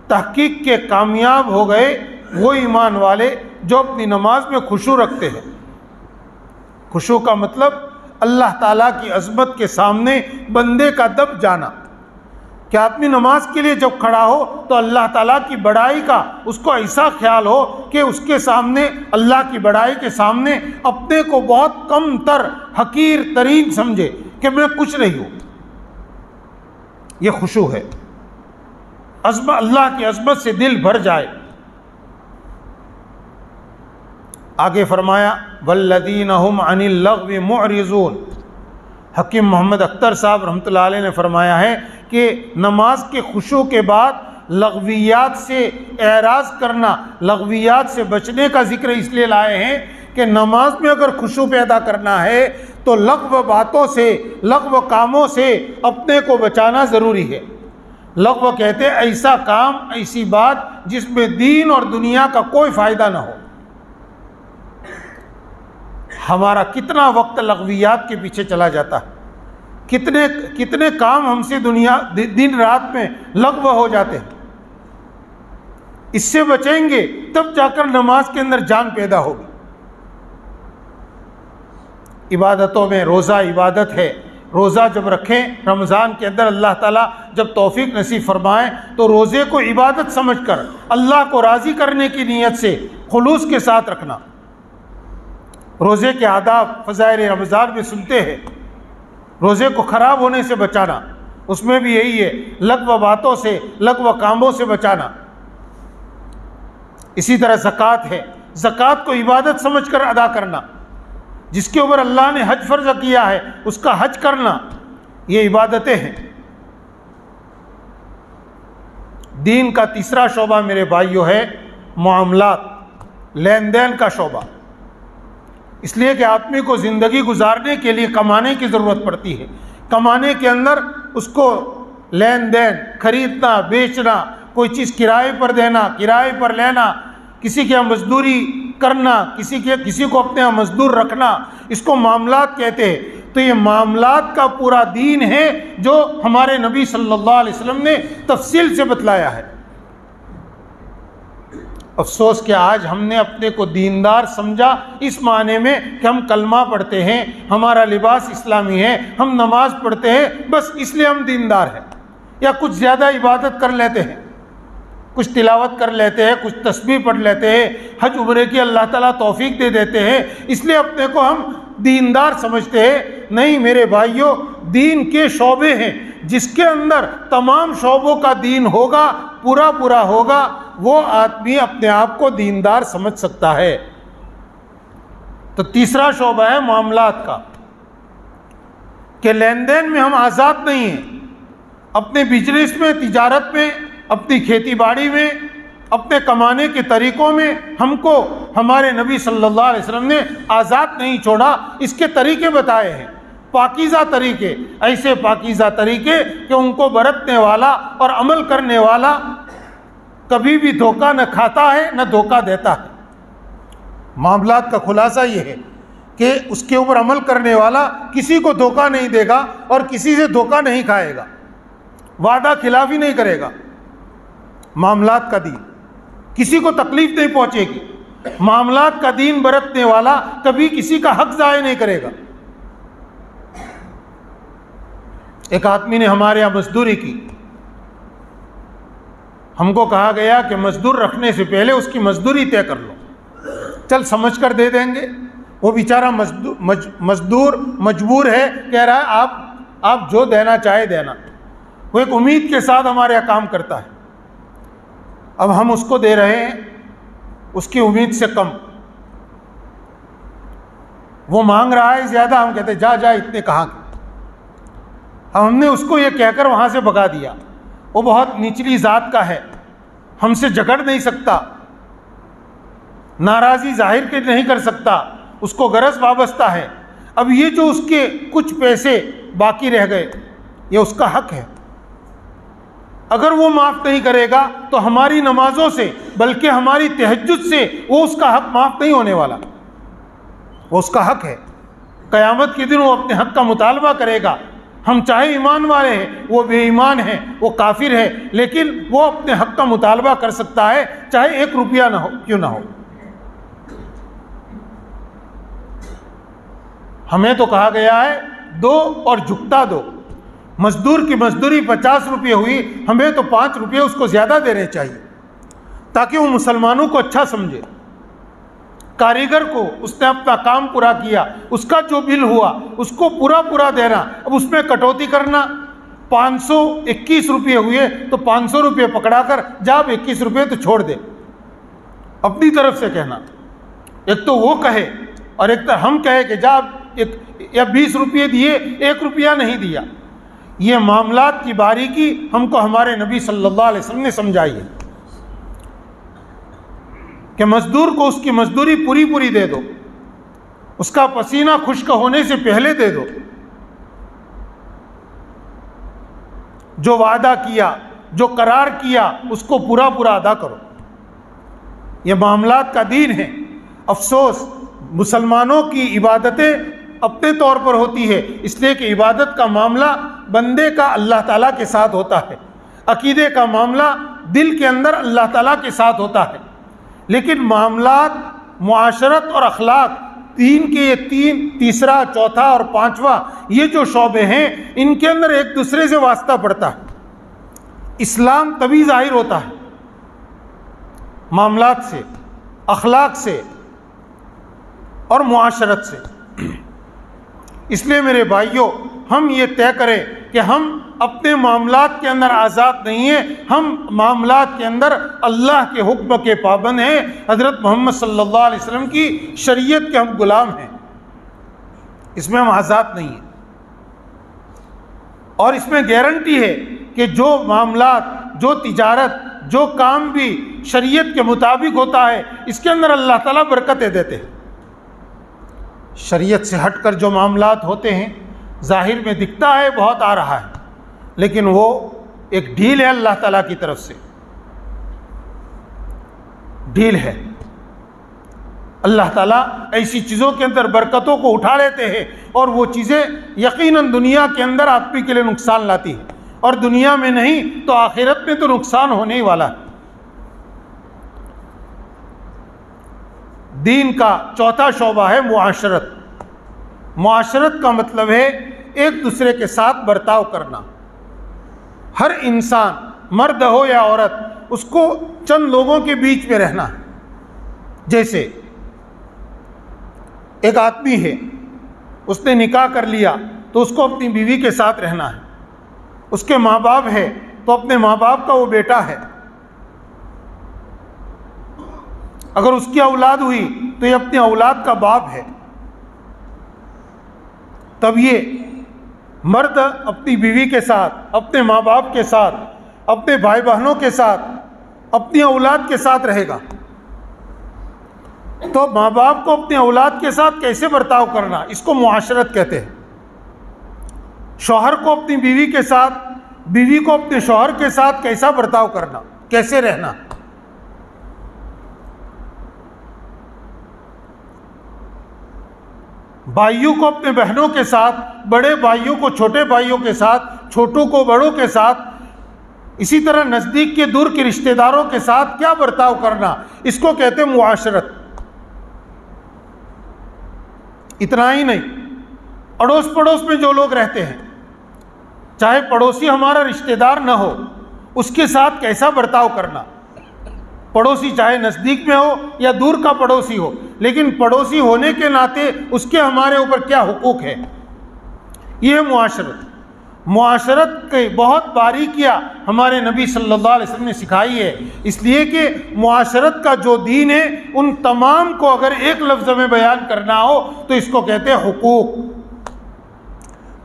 تحقیق کے کامیاب ہو گئے وہ ایمان والے جو اپنی نماز میں خشوع رکھتے ہیں۔ خشوع کا مطلب اللہ تعالیٰ کی عظمت کے سامنے بندے کا دب جانا، کہ آدمی نماز کے لیے جب کھڑا ہو تو اللہ تعالیٰ کی بڑائی کا اس کو ایسا خیال ہو کہ اس کے سامنے، اللہ کی بڑائی کے سامنے اپنے کو بہت کم تر حقیر ترین سمجھے کہ میں کچھ نہیں ہوں۔ یہ خشوع ہے، اللہ کی عظمت سے دل بھر جائے۔ آگے فرمایا والذین هم عن اللغو معرضون۔ حکیم محمد اختر صاحب رحمۃ اللہ علیہ نے فرمایا ہے کہ نماز کے خشوع کے بعد لغویات سے اعراض کرنا، لغویات سے بچنے کا ذکر اس لیے لائے ہیں کہ نماز میں اگر خشوع پیدا کرنا ہے تو لغو باتوں سے، لغو کاموں سے اپنے کو بچانا ضروری ہے۔ لغو کہتے ہیں ایسا کام، ایسی بات جس میں دین اور دنیا کا کوئی فائدہ نہ ہو۔ ہمارا کتنا وقت لغویات کے پیچھے چلا جاتا ہے، کتنے کام ہم سے دن رات میں لغو ہو جاتے ہیں۔ اس سے بچیں گے تب جا کر نماز کے اندر جان پیدا ہوگی۔ عبادتوں میں روزہ عبادت ہے۔ روزہ جب رکھیں رمضان کے اندر، اللہ تعالیٰ جب توفیق نصیب فرمائیں تو روزے کو عبادت سمجھ کر اللہ کو راضی کرنے کی نیت سے خلوص کے ساتھ رکھنا۔ روزے کے آداب فضائل رمضان میں سنتے ہیں، روزے کو خراب ہونے سے بچانا، اس میں بھی یہی ہے، لغو باتوں سے، لغو کاموں سے بچانا۔ اسی طرح زکوٰۃ ہے، زکوٰۃ کو عبادت سمجھ کر ادا کرنا، جس کے اوپر اللہ نے حج فرض کیا ہے اس کا حج کرنا، یہ عبادتیں ہیں۔ دین کا تیسرا شعبہ میرے بھائیو ہے معاملات، لین دین کا شعبہ، اس لیے کہ آدمی کو زندگی گزارنے کے لیے کمانے کی ضرورت پڑتی ہے۔ کمانے کے اندر اس کو لین دین، خریدنا بیچنا، کوئی چیز کرائے پر دینا، کرائے پر لینا، کسی کے یہاں مزدوری کرنا، کسی کو اپنے یہاں مزدور رکھنا، اس کو معاملات کہتے ہیں۔ تو یہ معاملات کا پورا دین ہے جو ہمارے نبی صلی اللہ علیہ وسلم نے تفصیل سے بتلایا ہے۔ افسوس کہ آج ہم نے اپنے کو دیندار سمجھا اس معنی میں کہ ہم کلمہ پڑھتے ہیں، ہمارا لباس اسلامی ہے، ہم نماز پڑھتے ہیں، بس اس لیے ہم دیندار ہیں، یا کچھ زیادہ عبادت کر لیتے ہیں، کچھ تلاوت کر لیتے ہیں، کچھ تسبیح پڑھ لیتے ہیں، حج عمرے کی اللہ تعالیٰ توفیق دے دیتے ہیں، اس لیے اپنے کو ہم دیندار سمجھتے ہیں۔ نہیں میرے بھائیوں، دین کے شعبے ہیں، جس کے اندر تمام شعبوں کا دین ہوگا، پورا ہوگا، وہ آدمی اپنے آپ کو دیندار سمجھ سکتا ہے۔ تو تیسرا شعبہ ہے معاملات کا، کہ لین دین میں ہم آزاد نہیں ہیں، اپنے بزنس میں، تجارت میں، اپنی کھیتی باڑی میں، اپنے کمانے کے طریقوں میں ہم کو ہمارے نبی صلی اللہ علیہ وسلم نے آزاد نہیں چھوڑا، اس کے طریقے بتائے ہیں، پاکیزہ طریقے، ایسے پاکیزہ طریقے کہ ان کو برتنے والا اور عمل کرنے والا کبھی بھی دھوکہ نہ کھاتا ہے نہ دھوکہ دیتا ہے۔ معاملات کا خلاصہ یہ ہے کہ اس کے اوپر عمل کرنے والا کسی کو دھوکہ نہیں دے گا اور کسی سے دھوکہ نہیں کھائے گا، وعدہ خلافی نہیں کرے گا۔ معاملات کا دین کسی کو تکلیف نہیں پہنچے گی، معاملات کا دین برتنے والا کبھی کسی کا حق ضائع نہیں کرے گا۔ ایک آدمی نے ہمارے یہاں مزدوری کی، ہم کو کہا گیا کہ مزدور رکھنے سے پہلے اس کی مزدوری طے کر لو، چل سمجھ کر دے دیں گے۔ وہ بیچارہ مزدور مجبور ہے، کہہ رہا ہے آپ جو دینا چاہے دینا، وہ ایک امید کے ساتھ ہمارے یہاں کام کرتا ہے۔ اب ہم اس کو دے رہے ہیں اس کی امید سے کم، وہ مانگ رہا ہے زیادہ، ہم کہتے ہیں جا اتنے کہاں کے۔ ہم نے اس کو یہ کہہ کر وہاں سے بھگا دیا، وہ بہت نچلی ذات کا ہے، ہم سے جھگڑ نہیں سکتا، ناراضی ظاہر نہیں کر سکتا، اس کو غرض وابستہ ہے۔ اب یہ جو اس کے کچھ پیسے باقی رہ گئے، یہ اس کا حق ہے، اگر وہ معاف نہیں کرے گا تو ہماری نمازوں سے بلکہ ہماری تہجد سے وہ اس کا حق معاف نہیں ہونے والا، وہ اس کا حق ہے۔ قیامت کے دن وہ اپنے حق کا مطالبہ کرے گا۔ ہم چاہے ایمان والے ہیں، وہ بے ایمان ہیں، وہ کافر ہے، لیکن وہ اپنے حق کا مطالبہ کر سکتا ہے، چاہے 1 روپیہ نہ ہو کیوں نہ ہو۔ ہمیں تو کہا گیا ہے دو اور جھکتا دو۔ مزدور کی مزدوری 50 روپے ہوئی، ہمیں تو 5 روپے اس کو زیادہ دینے چاہیے تاکہ وہ مسلمانوں کو اچھا سمجھے۔ کاریگر کو اس نے اپنا کام پورا کیا، اس کا جو بل ہوا اس کو پورا دینا، اب اس میں کٹوتی کرنا۔ 521 روپے ہوئے تو 500 روپے پکڑا کر جا، اب 21 روپے تو چھوڑ دے، اپنی طرف سے کہنا۔ ایک تو وہ کہے اور ایک تو ہم کہے کہ جا یا 20 روپے دیے 1 روپیہ نہیں دیا۔ یہ معاملات کی باریکی ہم کو ہمارے نبی صلی اللہ علیہ وسلم نے سمجھائی ہے کہ مزدور کو اس کی مزدوری پوری دے دو، اس کا پسینہ خشک ہونے سے پہلے دے دو، جو وعدہ کیا، جو قرار کیا، اس کو پورا پورا ادا کرو۔ یہ معاملات کا دین ہے۔ افسوس مسلمانوں کی عبادتیں اپنے طور پر ہوتی ہے، اس لیے کہ عبادت کا معاملہ بندے کا اللہ تعالیٰ کے ساتھ ہوتا ہے، عقیدے کا معاملہ دل کے اندر اللہ تعالیٰ کے ساتھ ہوتا ہے، لیکن معاملات، معاشرت اور اخلاق، دین کے یہ تیسرا، چوتھا اور پانچواں یہ جو شعبے ہیں، ان کے اندر ایک دوسرے سے واسطہ پڑتا ہے۔ اسلام تبھی ظاہر ہوتا ہے معاملات سے، اخلاق سے اور معاشرت سے۔ اس لیے میرے بھائیوں، ہم یہ طے کریں کہ ہم اپنے معاملات کے اندر آزاد نہیں ہیں، ہم معاملات کے اندر اللہ کے حکم کے پابند ہیں، حضرت محمد صلی اللہ علیہ وسلم کی شریعت کے ہم غلام ہیں، اس میں ہم آزاد نہیں ہیں۔ اور اس میں گارنٹی ہے کہ جو معاملات، جو تجارت، جو کام بھی شریعت کے مطابق ہوتا ہے، اس کے اندر اللہ تعالیٰ برکتیں دیتے ہیں۔ شریعت سے ہٹ کر جو معاملات ہوتے ہیں، ظاہر میں دکھتا ہے بہت آ رہا ہے، لیکن وہ ایک ڈھیل ہے اللہ تعالیٰ کی طرف سے، ڈھیل ہے۔ اللہ تعالیٰ ایسی چیزوں کے اندر برکتوں کو اٹھا لیتے ہیں، اور وہ چیزیں یقیناً دنیا کے اندر آدمی کے لیے نقصان لاتی ہے، اور دنیا میں نہیں تو آخرت میں تو نقصان ہونے ہی والا ہے۔ دین کا چوتھا شعبہ ہے معاشرت۔ معاشرت کا مطلب ہے ایک دوسرے کے ساتھ برتاؤ کرنا۔ ہر انسان، مرد ہو یا عورت، اس کو چند لوگوں کے بیچ میں رہنا ہے۔ جیسے ایک آدمی ہے، اس نے نکاح کر لیا تو اس کو اپنی بیوی کے ساتھ رہنا ہے۔ اس کے ماں باپ ہے تو اپنے ماں باپ کا وہ بیٹا ہے۔ اگر اس کی اولاد ہوئی تو یہ اپنی اولاد کا باپ ہے۔ تب یہ مرد اپنی بیوی کے ساتھ، اپنے ماں باپ کے ساتھ، اپنے بھائی بہنوں کے ساتھ، اپنی اولاد کے ساتھ رہے گا۔ تو ماں باپ کو اپنی اولاد کے ساتھ کیسے برتاؤ کرنا، اس کو معاشرت کہتے ہیں۔ شوہر کو اپنی بیوی کے ساتھ، بیوی کو اپنے شوہر کے ساتھ کیسا برتاؤ کرنا، کیسے رہنا۔ بھائیوں کو اپنے بہنوں کے ساتھ، بڑے بھائیوں کو چھوٹے بھائیوں کے ساتھ، چھوٹوں کو بڑوں کے ساتھ، اسی طرح نزدیک کے دور کے رشتہ داروں کے ساتھ کیا برتاؤ کرنا، اس کو کہتے ہیں معاشرت۔ اتنا ہی نہیں، اڑوس پڑوس میں جو لوگ رہتے ہیں، چاہے پڑوسی ہمارا رشتہ دار نہ ہو، اس کے ساتھ کیسا برتاؤ کرنا۔ پڑوسی چاہے نزدیک میں ہو یا دور کا پڑوسی ہو، لیکن پڑوسی ہونے کے ناطے اس کے ہمارے اوپر کیا حقوق ہے، یہ ہے معاشرت۔ معاشرت کے بہت باریکیاں ہمارے نبی صلی اللہ علیہ وسلم نے سکھائی ہے، اس لیے کہ معاشرت کا جو دین ہے، ان تمام کو اگر ایک لفظ میں بیان کرنا ہو تو اس کو کہتے ہیں حقوق۔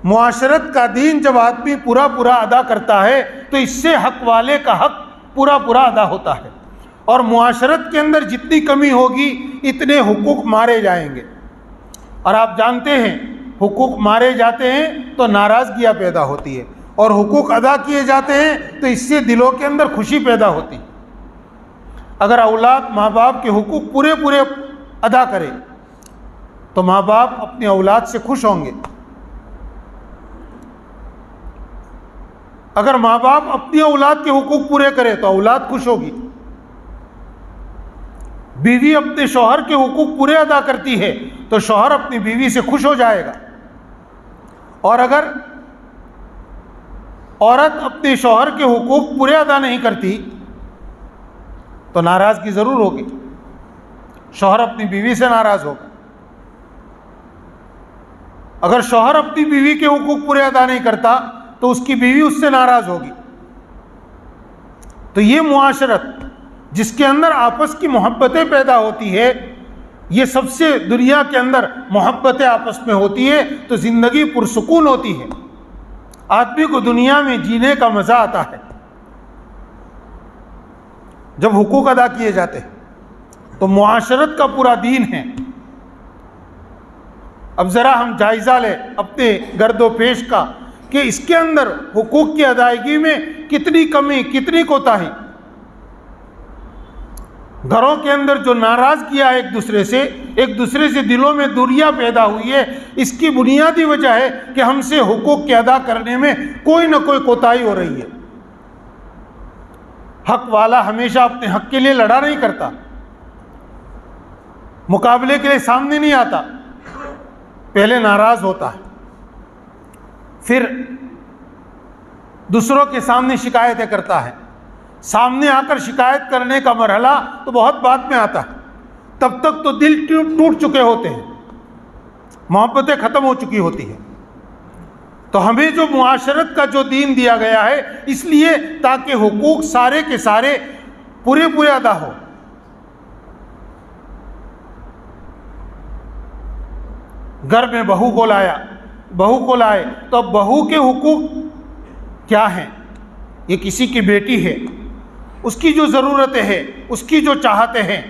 معاشرت کا دین جب آدمی پورا پورا ادا کرتا ہے تو اس سے حق والے کا حق پورا پورا ادا ہوتا ہے، اور معاشرت کے اندر جتنی کمی ہوگی اتنے حقوق مارے جائیں گے۔ اور آپ جانتے ہیں حقوق مارے جاتے ہیں تو ناراضگیاں پیدا ہوتی ہے، اور حقوق ادا کیے جاتے ہیں تو اس سے دلوں کے اندر خوشی پیدا ہوتی ہے۔ اگر اولاد ماں باپ کے حقوق پورے پورے ادا کرے تو ماں باپ اپنی اولاد سے خوش ہوں گے۔ اگر ماں باپ اپنی اولاد کے حقوق پورے کرے تو اولاد خوش ہوگی۔ بیوی اپنے شوہر کے حقوق پورے ادا کرتی ہے تو شوہر اپنی بیوی سے خوش ہو جائے گا، اور اگر عورت اپنے شوہر کے حقوق پورے ادا نہیں کرتی تو ناراضگی ضرور ہوگی، شوہر اپنی بیوی سے ناراض ہوگا۔ اگر شوہر اپنی بیوی کے حقوق پورے ادا نہیں کرتا تو اس کی بیوی اس سے ناراض ہوگی۔ تو یہ معاشرت جس کے اندر آپس کی محبتیں پیدا ہوتی ہے، یہ سب سے دنیا کے اندر محبتیں آپس میں ہوتی ہے تو زندگی پرسکون ہوتی ہے، آدمی کو دنیا میں جینے کا مزہ آتا ہے جب حقوق ادا کیے جاتے ہیں۔ تو معاشرت کا پورا دین ہے۔ اب ذرا ہم جائزہ لیں اپنے گرد و پیش کا کہ اس کے اندر حقوق کی ادائیگی میں کتنی کمی، کتنی کوتاہی۔ گھروں کے اندر جو ناراضگیاں ایک دوسرے سے دلوں میں دوریاں پیدا ہوئی ہے، اس کی بنیادی وجہ ہے کہ ہم سے حقوق کے ادا کرنے میں کوئی نہ کوئی کوتاہی ہو رہی ہے۔ حق والا ہمیشہ اپنے حق کے لیے لڑا نہیں کرتا، مقابلے کے لیے سامنے نہیں آتا، پہلے ناراض ہوتا ہے، پھر دوسروں کے سامنے شکایتیں کرتا ہے۔ سامنے آ کر شکایت کرنے کا مرحلہ تو بہت بعد میں آتا ہے، تب تک تو دل ٹوٹ چکے ہوتے ہیں، محبتیں ختم ہو چکی ہوتی ہیں۔ تو ہمیں جو معاشرت کا جو دین دیا گیا ہے، اس لیے تاکہ حقوق سارے کے سارے پورے ادا ہو۔ گھر میں بہو کو لائے تو اب بہو کے حقوق کیا ہیں؟ یہ کسی کی بیٹی ہے، اس کی جو ضرورتیں ہیں، اس کی جو چاہتے ہیں،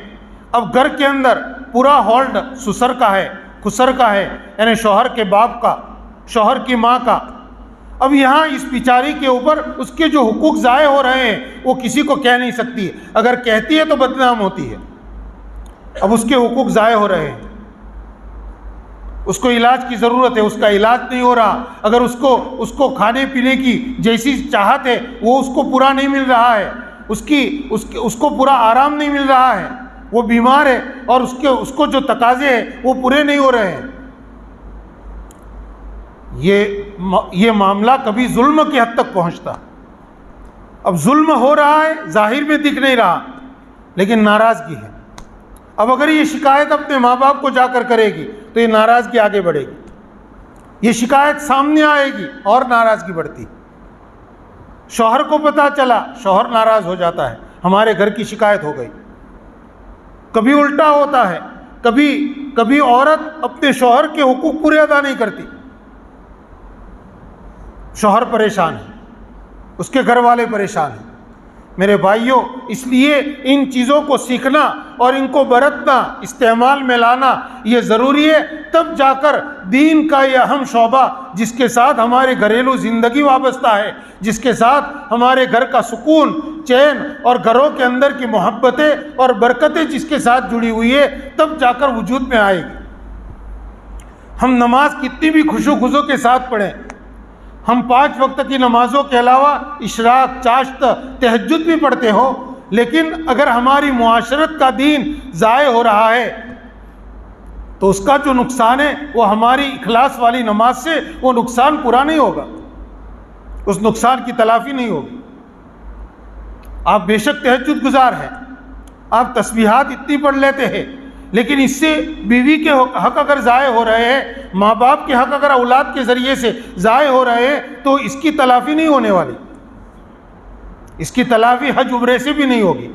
اب گھر کے اندر پورا ہولڈ سسر کا ہے، خسر کا ہے، یعنی شوہر کے باپ کا، شوہر کی ماں کا۔ اب یہاں اس بیچاری کے اوپر اس کے جو حقوق ضائع ہو رہے ہیں وہ کسی کو کہہ نہیں سکتی، اگر کہتی ہے تو بدنام ہوتی ہے۔ اب اس کے حقوق ضائع ہو رہے ہیں، اس کو علاج کی ضرورت ہے، اس کا علاج نہیں ہو رہا، اگر اس کو کھانے پینے کی جیسی چاہت ہے وہ اس کو پورا نہیں مل رہا ہے، اس کو پورا آرام نہیں مل رہا ہے، وہ بیمار ہے اور اس کو جو تقاضے ہیں وہ پورے نہیں ہو رہے ہیں۔ یہ معاملہ کبھی ظلم کی حد تک پہنچتا۔ اب ظلم ہو رہا ہے، ظاہر میں دکھ نہیں رہا، لیکن ناراضگی ہے۔ اب اگر یہ شکایت اپنے ماں باپ کو جا کر کرے گی تو یہ ناراضگی آگے بڑھے گی، یہ شکایت سامنے آئے گی اور ناراضگی بڑھتی۔ شوہر کو پتہ چلا، شوہر ناراض ہو جاتا ہے، ہمارے گھر کی شکایت ہو گئی۔ کبھی الٹا ہوتا ہے، کبھی عورت اپنے شوہر کے حقوق پورے ادا نہیں کرتی، شوہر پریشان ہے، اس کے گھر والے پریشان ہیں۔ میرے بھائیوں، اس لیے ان چیزوں کو سیکھنا اور ان کو برتنا، استعمال میں لانا یہ ضروری ہے، تب جا کر دین کا یہ اہم شعبہ جس کے ساتھ ہمارے گھریلو زندگی وابستہ ہے، جس کے ساتھ ہمارے گھر کا سکون، چین اور گھروں کے اندر کی محبتیں اور برکتیں جس کے ساتھ جڑی ہوئی ہے، تب جا کر وجود میں آئے گی۔ ہم نماز کتنی بھی خشوع خضوع کے ساتھ پڑھیں، ہم 5 وقت کی نمازوں کے علاوہ اشراق، چاشت، تہجد بھی پڑھتے ہو، لیکن اگر ہماری معاشرت کا دین ضائع ہو رہا ہے تو اس کا جو نقصان ہے وہ ہماری اخلاص والی نماز سے وہ نقصان پورا نہیں ہوگا، اس نقصان کی تلافی نہیں ہوگی۔ آپ بے شک تہجد گزار ہیں، آپ تسبیحات اتنی پڑھ لیتے ہیں، لیکن اس سے بیوی کے حق اگر ضائع ہو رہے ہیں، ماں باپ کے حق اگر اولاد کے ذریعے سے ضائع ہو رہے ہیں تو اس کی تلافی نہیں ہونے والی، اس کی تلافی حج عمرے سے بھی نہیں ہوگی،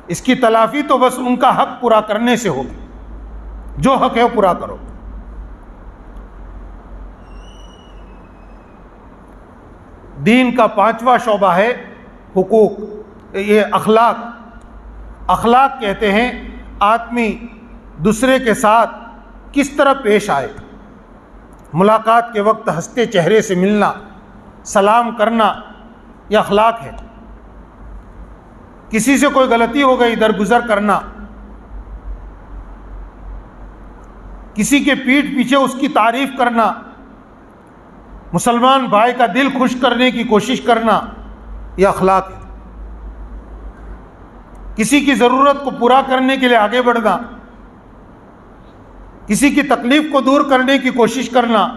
اس کی تلافی تو بس ان کا حق پورا کرنے سے ہوگی۔ جو حق ہے وہ پورا کرو۔ دین کا 5واں شعبہ ہے حقوق، یہ اخلاق کہتے ہیں آدمی دوسرے کے ساتھ کس طرح پیش آئے، ملاقات کے وقت ہنستے چہرے سے ملنا، سلام کرنا، یہ اخلاق ہے۔ کسی سے کوئی غلطی ہو گئی، درگزر کرنا، کسی کے پیٹھ پیچھے اس کی تعریف کرنا، مسلمان بھائی کا دل خوش کرنے کی کوشش کرنا، یہ اخلاق ہے۔ کسی کی ضرورت کو پورا کرنے کے لیے آگے بڑھنا، کسی کی تکلیف کو دور کرنے کی کوشش کرنا،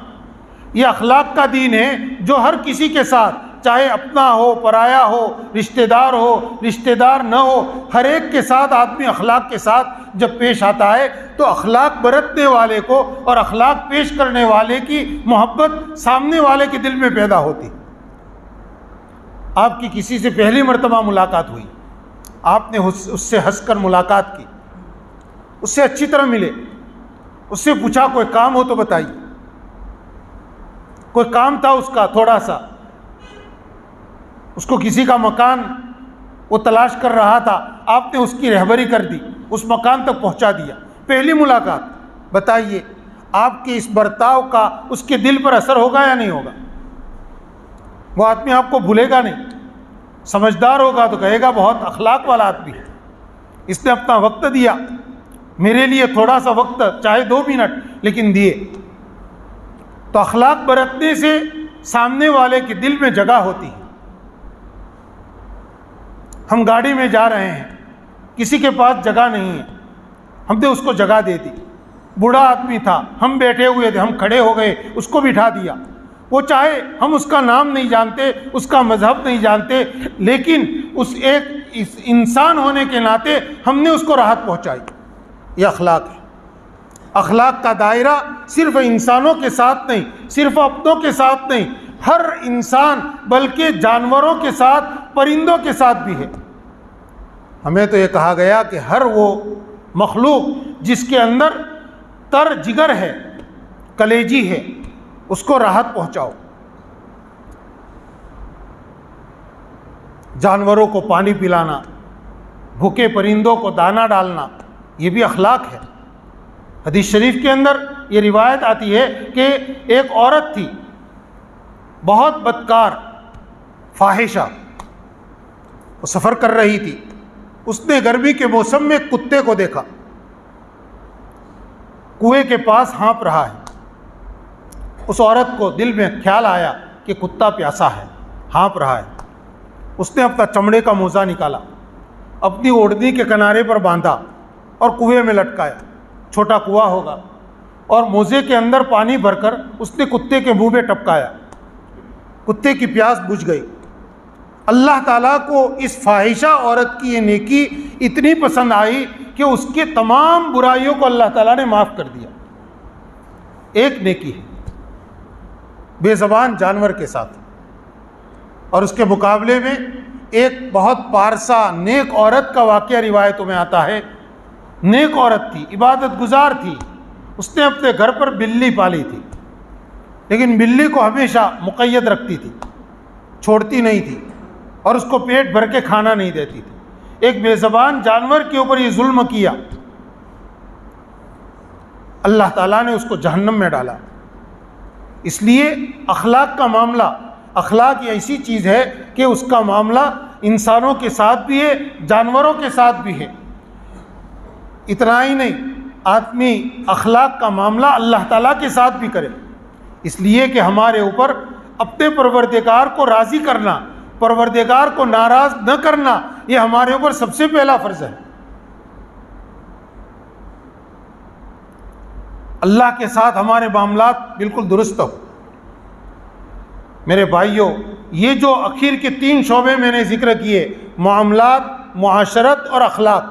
یہ اخلاق کا دین ہے جو ہر کسی کے ساتھ، چاہے اپنا ہو، پرایا ہو، رشتہ دار نہ ہو، ہر ایک کے ساتھ آدمی اخلاق کے ساتھ جب پیش آتا ہے تو اخلاق برتنے والے کو اور اخلاق پیش کرنے والے کی محبت سامنے والے کے دل میں پیدا ہوتی۔ آپ کی کسی سے پہلی مرتبہ ملاقات ہوئی، آپ نے اس سے ہنس کر ملاقات کی، اس سے اچھی طرح ملے، اس سے پوچھا کوئی کام ہو تو بتائیے، کوئی کام تھا اس کا تھوڑا سا، اس کو کسی کا مکان وہ تلاش کر رہا تھا، آپ نے اس کی رہبری کر دی، اس مکان تک پہنچا دیا، پہلی ملاقات۔ بتائیے آپ کے اس برتاؤ کا اس کے دل پر اثر ہوگا یا نہیں ہوگا؟ وہ آدمی آپ کو بھولے گا نہیں. سمجھدار ہوگا تو کہے گا بہت اخلاق والا آدمی ہے، اس نے اپنا وقت دیا میرے لیے، تھوڑا سا وقت چاہے 2 منٹ لیکن دیے. تو اخلاق برتنے سے سامنے والے کے دل میں جگہ ہوتی ہے. ہم گاڑی میں جا رہے ہیں، کسی کے پاس جگہ نہیں ہے، ہم نے اس کو جگہ دے دی. بوڑھا آدمی تھا، ہم بیٹھے ہوئے تھے، ہم کھڑے ہو گئے، اس کو بٹھا دیا. وہ چاہے ہم اس کا نام نہیں جانتے، اس کا مذہب نہیں جانتے، لیکن اس انسان ہونے کے ناطے ہم نے اس کو راحت پہنچائی. یہ اخلاق ہے. اخلاق کا دائرہ صرف انسانوں کے ساتھ نہیں، صرف اپنوں کے ساتھ نہیں، ہر انسان بلکہ جانوروں کے ساتھ، پرندوں کے ساتھ بھی ہے. ہمیں تو یہ کہا گیا کہ ہر وہ مخلوق جس کے اندر تر جگر ہے، کلیجی ہے، اس کو راحت پہنچاؤ. جانوروں کو پانی پلانا، بھوکے پرندوں کو دانہ ڈالنا، یہ بھی اخلاق ہے. حدیث شریف کے اندر یہ روایت آتی ہے کہ ایک عورت تھی بہت بدکار، فاحشہ، وہ سفر کر رہی تھی. اس نے گرمی کے موسم میں کتے کو دیکھا، کنویں کے پاس ہانپ رہا ہے. اس عورت کو دل میں خیال آیا کہ کتا پیاسا ہے، ہانپ رہا ہے. اس نے اپنا چمڑے کا موزہ نکالا، اپنی اوڑھنی کے کنارے پر باندھا اور کنویں میں لٹکایا. چھوٹا کنواں ہوگا، اور موزے کے اندر پانی بھر کر اس نے کتے کے منہ میں ٹپکایا. کتے کی پیاس بجھ گئی. اللہ تعالیٰ کو اس فاحشہ عورت کی یہ نیکی اتنی پسند آئی کہ اس کے تمام برائیوں کو اللہ تعالیٰ نے معاف کر دیا. ایک نیکی ہے بے زبان جانور کے ساتھ، اور اس کے مقابلے میں ایک بہت پارسا نیک عورت کا واقعہ روایتوں میں آتا ہے. نیک عورت تھی، عبادت گزار تھی. اس نے اپنے گھر پر بلی پالی تھی، لیکن بلی کو ہمیشہ مقید رکھتی تھی، چھوڑتی نہیں تھی، اور اس کو پیٹ بھر کے کھانا نہیں دیتی تھی. ایک بے زبان جانور کے اوپر یہ ظلم کیا، اللہ تعالیٰ نے اس کو جہنم میں ڈالا. اس لیے اخلاق کا معاملہ، اخلاق یہ ایسی چیز ہے کہ اس کا معاملہ انسانوں کے ساتھ بھی ہے، جانوروں کے ساتھ بھی ہے. اتنا ہی نہیں، آدمی اخلاق کا معاملہ اللہ تعالیٰ کے ساتھ بھی کرے. اس لیے کہ ہمارے اوپر اپنے پروردگار کو راضی کرنا، پروردگار کو ناراض نہ کرنا، یہ ہمارے اوپر سب سے پہلا فرض ہے. اللہ کے ساتھ ہمارے معاملات بالکل درست ہو. میرے بھائیوں، یہ جو اخیر کے 3 شعبے میں نے ذکر کیے، معاملات، معاشرت اور اخلاق،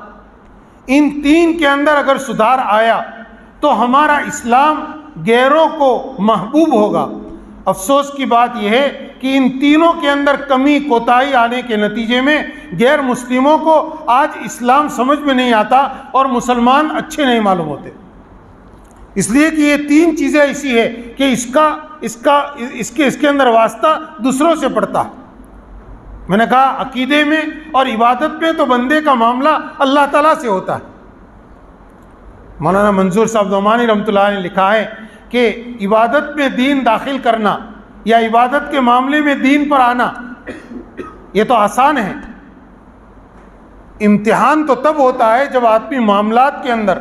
ان 3 کے اندر اگر سدھار آیا تو ہمارا اسلام غیروں کو محبوب ہوگا. افسوس کی بات یہ ہے کہ ان تینوں کے اندر کمی کوتاہی آنے کے نتیجے میں غیر مسلموں کو آج اسلام سمجھ میں نہیں آتا اور مسلمان اچھے نہیں معلوم ہوتے. اس لیے کہ یہ 3 چیزیں ایسی ہے کہ اس کے اندر واسطہ دوسروں سے پڑتا ہے. میں نے کہا عقیدے میں اور عبادت میں تو بندے کا معاملہ اللہ تعالیٰ سے ہوتا ہے. مولانا منظور صاحب نعمانی رحمۃ اللہ نے لکھا ہے کہ عبادت میں دین داخل کرنا یا عبادت کے معاملے میں دین پر آنا یہ تو آسان ہے. امتحان تو تب ہوتا ہے جب آدمی معاملات کے اندر،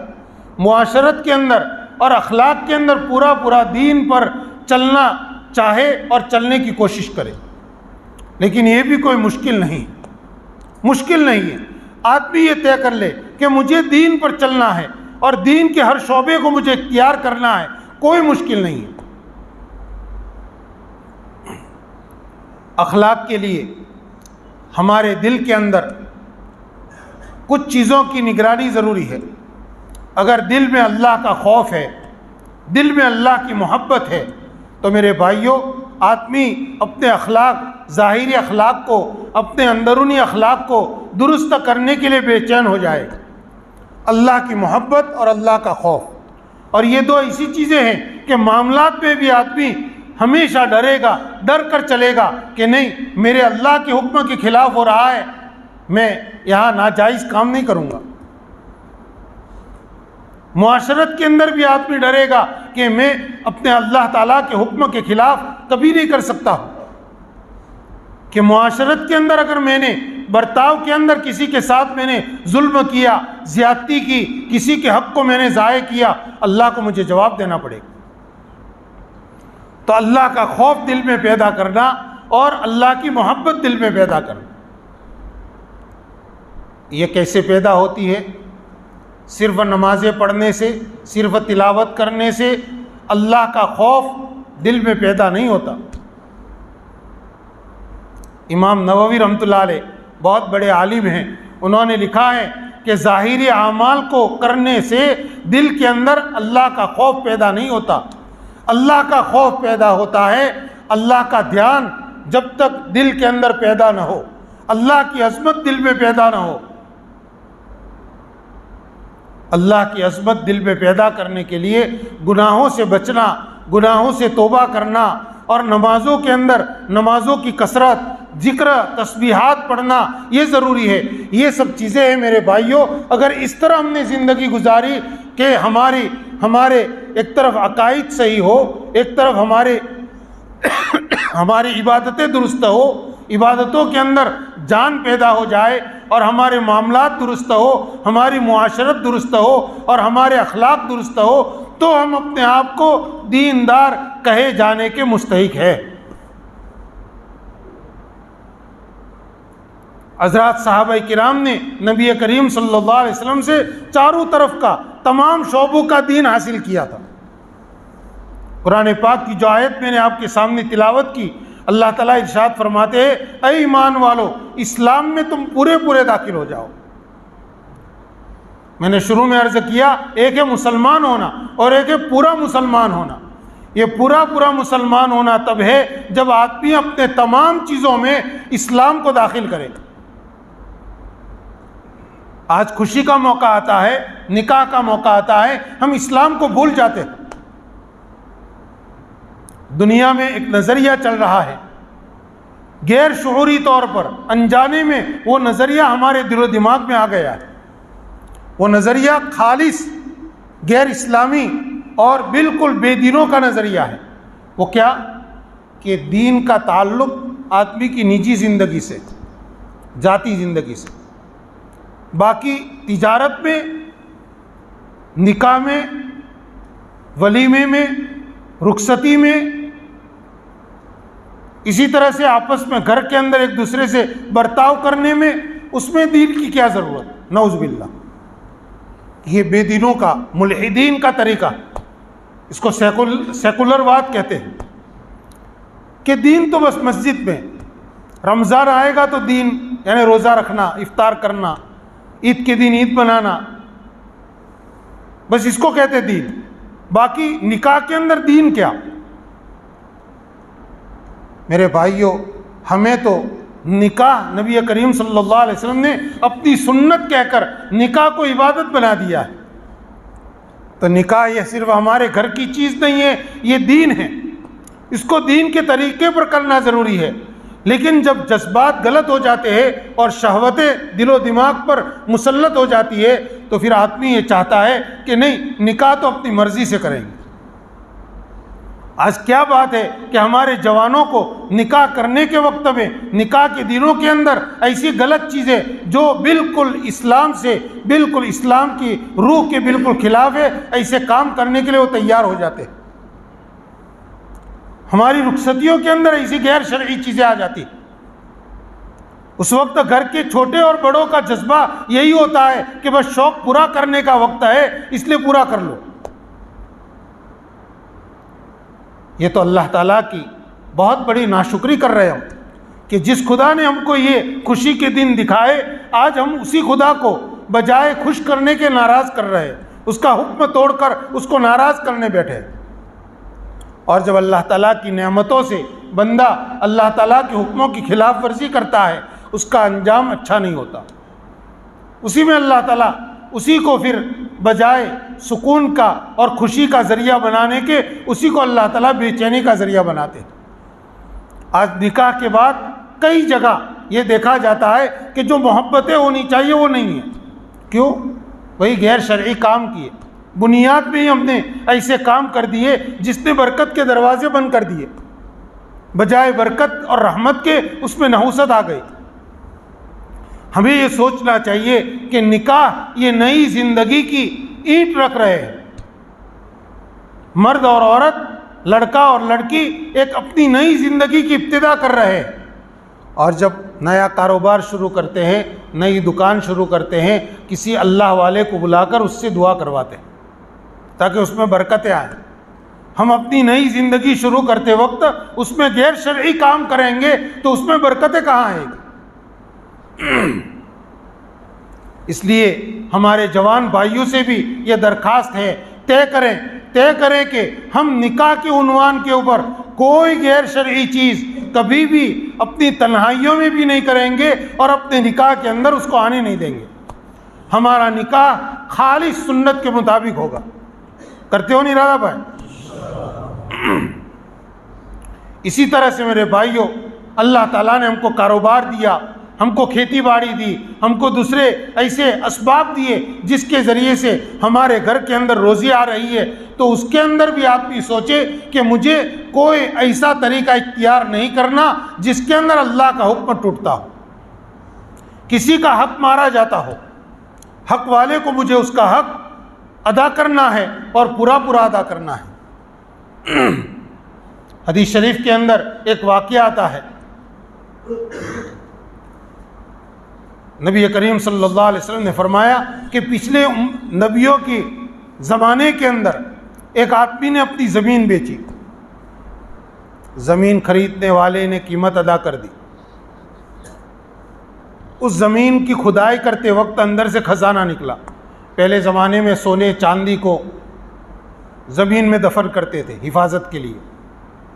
معاشرت کے اندر اور اخلاق کے اندر پورا دین پر چلنا چاہے اور چلنے کی کوشش کرے. لیکن یہ بھی کوئی مشکل نہیں ہے. آدمی یہ طے کر لے کہ مجھے دین پر چلنا ہے اور دین کے ہر شعبے کو مجھے اختیار کرنا ہے، کوئی مشکل نہیں ہے. اخلاق کے لیے ہمارے دل کے اندر کچھ چیزوں کی نگرانی ضروری ہے. اگر دل میں اللہ کا خوف ہے، دل میں اللہ کی محبت ہے، تو میرے بھائیوں، آدمی اپنے اخلاق، ظاہری اخلاق کو، اپنے اندرونی اخلاق کو درست کرنے کے لیے بے چین ہو جائے. اللہ کی محبت اور اللہ کا خوف، اور یہ 2 ایسی چیزیں ہیں کہ معاملات میں بھی آدمی ہمیشہ ڈرے گا، ڈر کر چلے گا کہ نہیں، میرے اللہ کے حکم کے خلاف ہو رہا ہے، میں یہاں ناجائز کام نہیں کروں گا. معاشرت کے اندر بھی آدمی ڈرے گا کہ میں اپنے اللہ تعالیٰ کے حکم کے خلاف کبھی نہیں کر سکتا ہوں، کہ معاشرت کے اندر اگر میں نے برتاؤ کے اندر کسی کے ساتھ میں نے ظلم کیا، زیادتی کی، کسی کے حق کو میں نے ضائع کیا، اللہ کو مجھے جواب دینا پڑے گا۔ تو اللہ کا خوف دل میں پیدا کرنا اور اللہ کی محبت دل میں پیدا کرنا، یہ کیسے پیدا ہوتی ہے؟ صرف نمازیں پڑھنے سے، صرف تلاوت کرنے سے اللہ کا خوف دل میں پیدا نہیں ہوتا۔ امام نووی رحمۃ اللہ علیہ بہت بڑے عالم ہیں، انہوں نے لکھا ہے کہ ظاہری اعمال کو کرنے سے دل کے اندر اللہ کا خوف پیدا نہیں ہوتا، اللہ کا خوف پیدا ہوتا ہے اللہ کا دھیان جب تک دل کے اندر پیدا نہ ہو، اللہ کی عظمت دل میں پیدا نہ ہو۔ اللہ کی عظمت دل میں پیدا کرنے کے لیے گناہوں سے بچنا، گناہوں سے توبہ کرنا، اور نمازوں کے اندر نمازوں کی کثرت، ذکر، تسبیحات پڑھنا یہ ضروری ہے۔ یہ سب چیزیں ہیں میرے بھائیوں، اگر اس طرح ہم نے زندگی گزاری کہ ہمارے ایک طرف عقائد صحیح ہو، ایک طرف ہماری عبادتیں درست ہو، عبادتوں کے اندر جان پیدا ہو جائے، اور ہمارے معاملات درست ہو، ہماری معاشرت درست ہو، اور ہمارے اخلاق درست ہو، تو ہم اپنے آپ کو دیندار کہے جانے کے مستحق ہے۔ حضرات صحابہ کرام نے نبی کریم صلی اللہ علیہ وسلم سے چاروں طرف کا، تمام شعبوں کا دین حاصل کیا تھا۔ قرآن پاک کی جو آیت میں نے آپ کے سامنے تلاوت کی، اللہ تعالیٰ ارشاد فرماتے ہیں اے ایمان والو، اسلام میں تم پورے داخل ہو جاؤ۔ میں نے شروع میں عرض کیا، ایک ہے مسلمان ہونا اور ایک ہے پورا مسلمان ہونا۔ یہ پورا مسلمان ہونا تب ہے جب آدمی اپنے تمام چیزوں میں اسلام کو داخل کرے۔ آج خوشی کا موقع آتا ہے، نکاح کا موقع آتا ہے، ہم اسلام کو بھول جاتے ہیں۔ دنیا میں ایک نظریہ چل رہا ہے، غیر شعوری طور پر، انجانے میں وہ نظریہ ہمارے دل و دماغ میں آ گیا ہے۔ وہ نظریہ خالص غیر اسلامی اور بالکل بے دینوں کا نظریہ ہے۔ وہ کیا؟ کہ دین کا تعلق آدمی کی نجی زندگی سے، ذاتی زندگی سے، باقی تجارت میں، نکاح میں، ولیمے میں، رخصتی میں، اسی طرح سے آپس میں گھر کے اندر ایک دوسرے سے برتاؤ کرنے میں، اس میں دین کی کیا ضرورت؟ نعوذ باللہ۔ یہ بے دینوں کا، ملحدین کا طریقہ، اس کو سیکولر واد کہتے ہیں، کہ دین تو بس مسجد میں، رمضان آئے گا تو دین یعنی روزہ رکھنا، افطار کرنا، عید کے دن عید بنانا، بس اس کو کہتے دین۔ باقی نکاح کے اندر دین کیا؟ میرے بھائیوں، ہمیں تو نکاح نبی کریم صلی اللہ علیہ وسلم نے اپنی سنت کہہ کر نکاح کو عبادت بنا دیا ہے۔ تو نکاح یہ صرف ہمارے گھر کی چیز نہیں ہے، یہ دین ہے، اس کو دین کے طریقے پر کرنا ضروری ہے۔ لیکن جب جذبات غلط ہو جاتے ہیں اور شہوتیں دل و دماغ پر مسلط ہو جاتی ہے، تو پھر آدمی یہ چاہتا ہے کہ نہیں، نکاح تو اپنی مرضی سے کریں گے۔ آج کیا بات ہے کہ ہمارے جوانوں کو نکاح کرنے کے وقت میں، نکاح کے دنوں کے اندر ایسی غلط چیزیں جو بالکل اسلام سے، بالکل اسلام کی روح کے بالکل خلاف ہے، ایسے کام کرنے کے لیے وہ تیار ہو جاتے ہیں۔ ہماری رخصتیوں کے اندر ایسی غیر شرعی چیزیں آ جاتی، اس وقت گھر کے چھوٹے اور بڑوں کا جذبہ یہی ہوتا ہے کہ بس شوق پورا کرنے کا وقت ہے، اس لیے پورا کر لو۔ یہ تو اللہ تعالیٰ کی بہت بڑی ناشکری کر رہے ہم کہ جس خدا نے ہم کو یہ خوشی کے دن دکھائے، آج ہم اسی خدا کو بجائے خوش کرنے کے ناراض کر رہے ہیں، اس کا حکم توڑ کر اس کو ناراض کرنے بیٹھے۔ اور جب اللہ تعالیٰ کی نعمتوں سے بندہ اللہ تعالیٰ کے حکموں کی خلاف ورزی کرتا ہے، اس کا انجام اچھا نہیں ہوتا۔ اسی میں اللہ تعالیٰ اسی کو پھر بجائے سکون کا اور خوشی کا ذریعہ بنانے کے، اسی کو اللہ تعالیٰ بے چینی کا ذریعہ بناتے ہیں۔ آج نکاح کے بعد کئی جگہ یہ دیکھا جاتا ہے کہ جو محبتیں ہونی چاہیے وہ نہیں ہیں۔ کیوں؟ وہی غیر شرعی کام کیے، بنیاد میں ہی ہم نے ایسے کام کر دیے جس نے برکت کے دروازے بند کر دیے، بجائے برکت اور رحمت کے اس میں نحوست آ گئی۔ ہمیں یہ سوچنا چاہیے کہ نکاح یہ نئی زندگی کی اینٹ رکھ رہے ہیں، مرد اور عورت، لڑکا اور لڑکی ایک اپنی نئی زندگی کی ابتدا کر رہے ہیں، اور جب نیا کاروبار شروع کرتے ہیں، نئی دکان شروع کرتے ہیں، کسی اللہ والے کو بلا کر اس سے دعا کرواتے ہیں تاکہ اس میں برکتیں آئیں۔ ہم اپنی نئی زندگی شروع کرتے وقت اس میں غیر شرعی کام کریں گے تو اس میں برکتیں کہاں آئیں گی؟ اس لیے ہمارے جوان بھائیوں سے بھی یہ درخواست ہے، طے کریں کہ ہم نکاح کے عنوان کے اوپر کوئی غیر شرعی چیز کبھی بھی اپنی تنہائیوں میں بھی نہیں کریں گے اور اپنے نکاح کے اندر اس کو آنے نہیں دیں گے۔ ہمارا نکاح خالص سنت کے مطابق ہوگا۔ کرتے ہو نہیں ارادہ بھائی؟ اسی طرح سے میرے بھائیوں، اللہ تعالیٰ نے ہم کو کاروبار دیا، ہم کو کھیتی باڑی دی، ہم کو دوسرے ایسے اسباب دیے جس کے ذریعے سے ہمارے گھر کے اندر روزی آ رہی ہے، تو اس کے اندر بھی آپ بھی سوچے کہ مجھے کوئی ایسا طریقہ اختیار نہیں کرنا جس کے اندر اللہ کا حکم ٹوٹتا ہو، کسی کا حق مارا جاتا ہو۔ حق والے کو مجھے اس کا حق ادا کرنا ہے اور پورا ادا کرنا ہے۔ حدیث شریف کے اندر ایک واقعہ آتا ہے، نبی کریم صلی اللہ علیہ وسلم نے فرمایا کہ پچھلے نبیوں کی زمانے کے اندر ایک آدمی نے اپنی زمین بیچی، زمین خریدنے والے نے قیمت ادا کر دی، اس زمین کی کھدائی کرتے وقت اندر سے خزانہ نکلا۔ پہلے زمانے میں سونے چاندی کو زمین میں دفن کرتے تھے حفاظت کے لیے،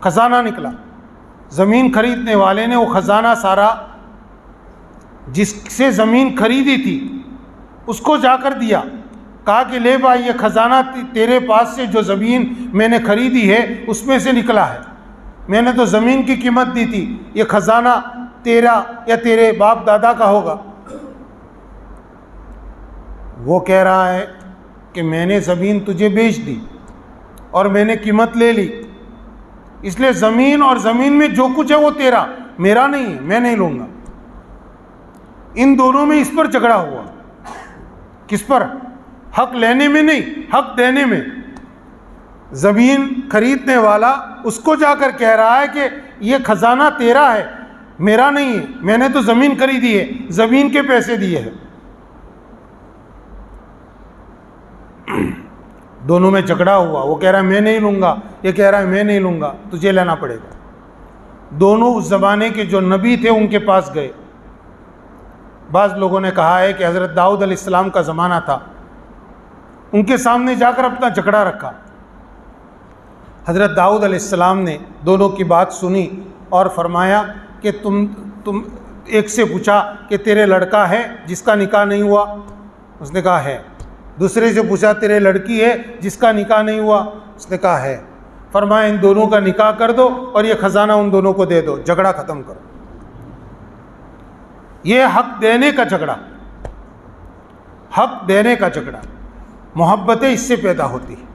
خزانہ نکلا۔ زمین خریدنے والے نے وہ خزانہ سارا جس سے زمین خریدی تھی اس کو جا کر دیا، کہا کہ لے بھائی یہ خزانہ تیرے پاس سے جو زمین میں نے خریدی ہے اس میں سے نکلا ہے، میں نے تو زمین کی قیمت دی تھی، یہ خزانہ تیرا یا تیرے باپ دادا کا ہوگا۔ وہ کہہ رہا ہے کہ میں نے زمین تجھے بیچ دی اور میں نے قیمت لے لی، اس لیے زمین اور زمین میں جو کچھ ہے وہ تیرا، میرا نہیں ہے، میں نہیں لوں گا۔ ان دونوں میں اس پر جھگڑا ہوا، کس پر؟ حق لینے میں نہیں، حق دینے میں۔ زمین خریدنے والا اس کو جا کر کہہ رہا ہے کہ یہ خزانہ تیرا ہے، میرا نہیں ہے، میں نے تو زمین خریدی ہے، زمین کے پیسے دیے ہیں۔ دونوں میں جھگڑا ہوا، وہ کہہ رہا ہے میں نہیں لوں گا، یہ کہہ رہا ہے میں نہیں لوں گا، تجھے لینا پڑے گا۔ دونوں اس زمانے کے جو نبی تھے ان کے پاس گئے۔ بعض لوگوں نے کہا ہے کہ حضرت داؤد علیہ السلام کا زمانہ تھا، ان کے سامنے جا کر اپنا جھگڑا رکھا۔ حضرت داؤد علیہ السلام نے دونوں کی بات سنی اور فرمایا کہ تم ایک سے پوچھا کہ تیرے لڑکا ہے جس کا نکاح نہیں ہوا؟ اس نے کہا ہے۔ دوسرے سے پوچھا تیرے لڑکی ہے جس کا نکاح نہیں ہوا؟ اس نے کہا ہے۔ فرمایا ان دونوں کا نکاح کر دو اور یہ خزانہ ان دونوں کو دے دو، جھگڑا ختم کرو۔ یہ حق دینے کا جھگڑا، حق دینے کا جھگڑا، محبتیں اس سے پیدا ہوتی ہیں۔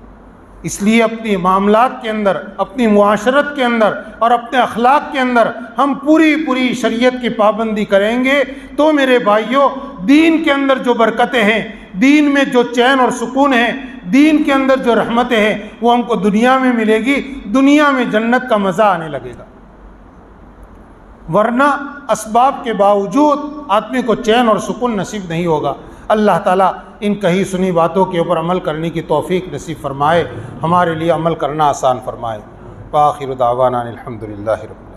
اس لیے اپنی معاملات کے اندر، اپنی معاشرت کے اندر اور اپنے اخلاق کے اندر ہم پوری شریعت کی پابندی کریں گے تو میرے بھائیوں، دین کے اندر جو برکتیں ہیں، دین میں جو چین اور سکون ہے، دین کے اندر جو رحمتیں ہیں، وہ ہم کو دنیا میں ملے گی، دنیا میں جنت کا مزہ آنے لگے گا۔ ورنہ اسباب کے باوجود آدمی کو چین اور سکون نصیب نہیں ہوگا۔ اللہ تعالیٰ ان کہی سنی باتوں کے اوپر عمل کرنے کی توفیق نصیب فرمائے، ہمارے لیے عمل کرنا آسان فرمائے۔ وآخر دعوانا الحمدللہ رب العالمین۔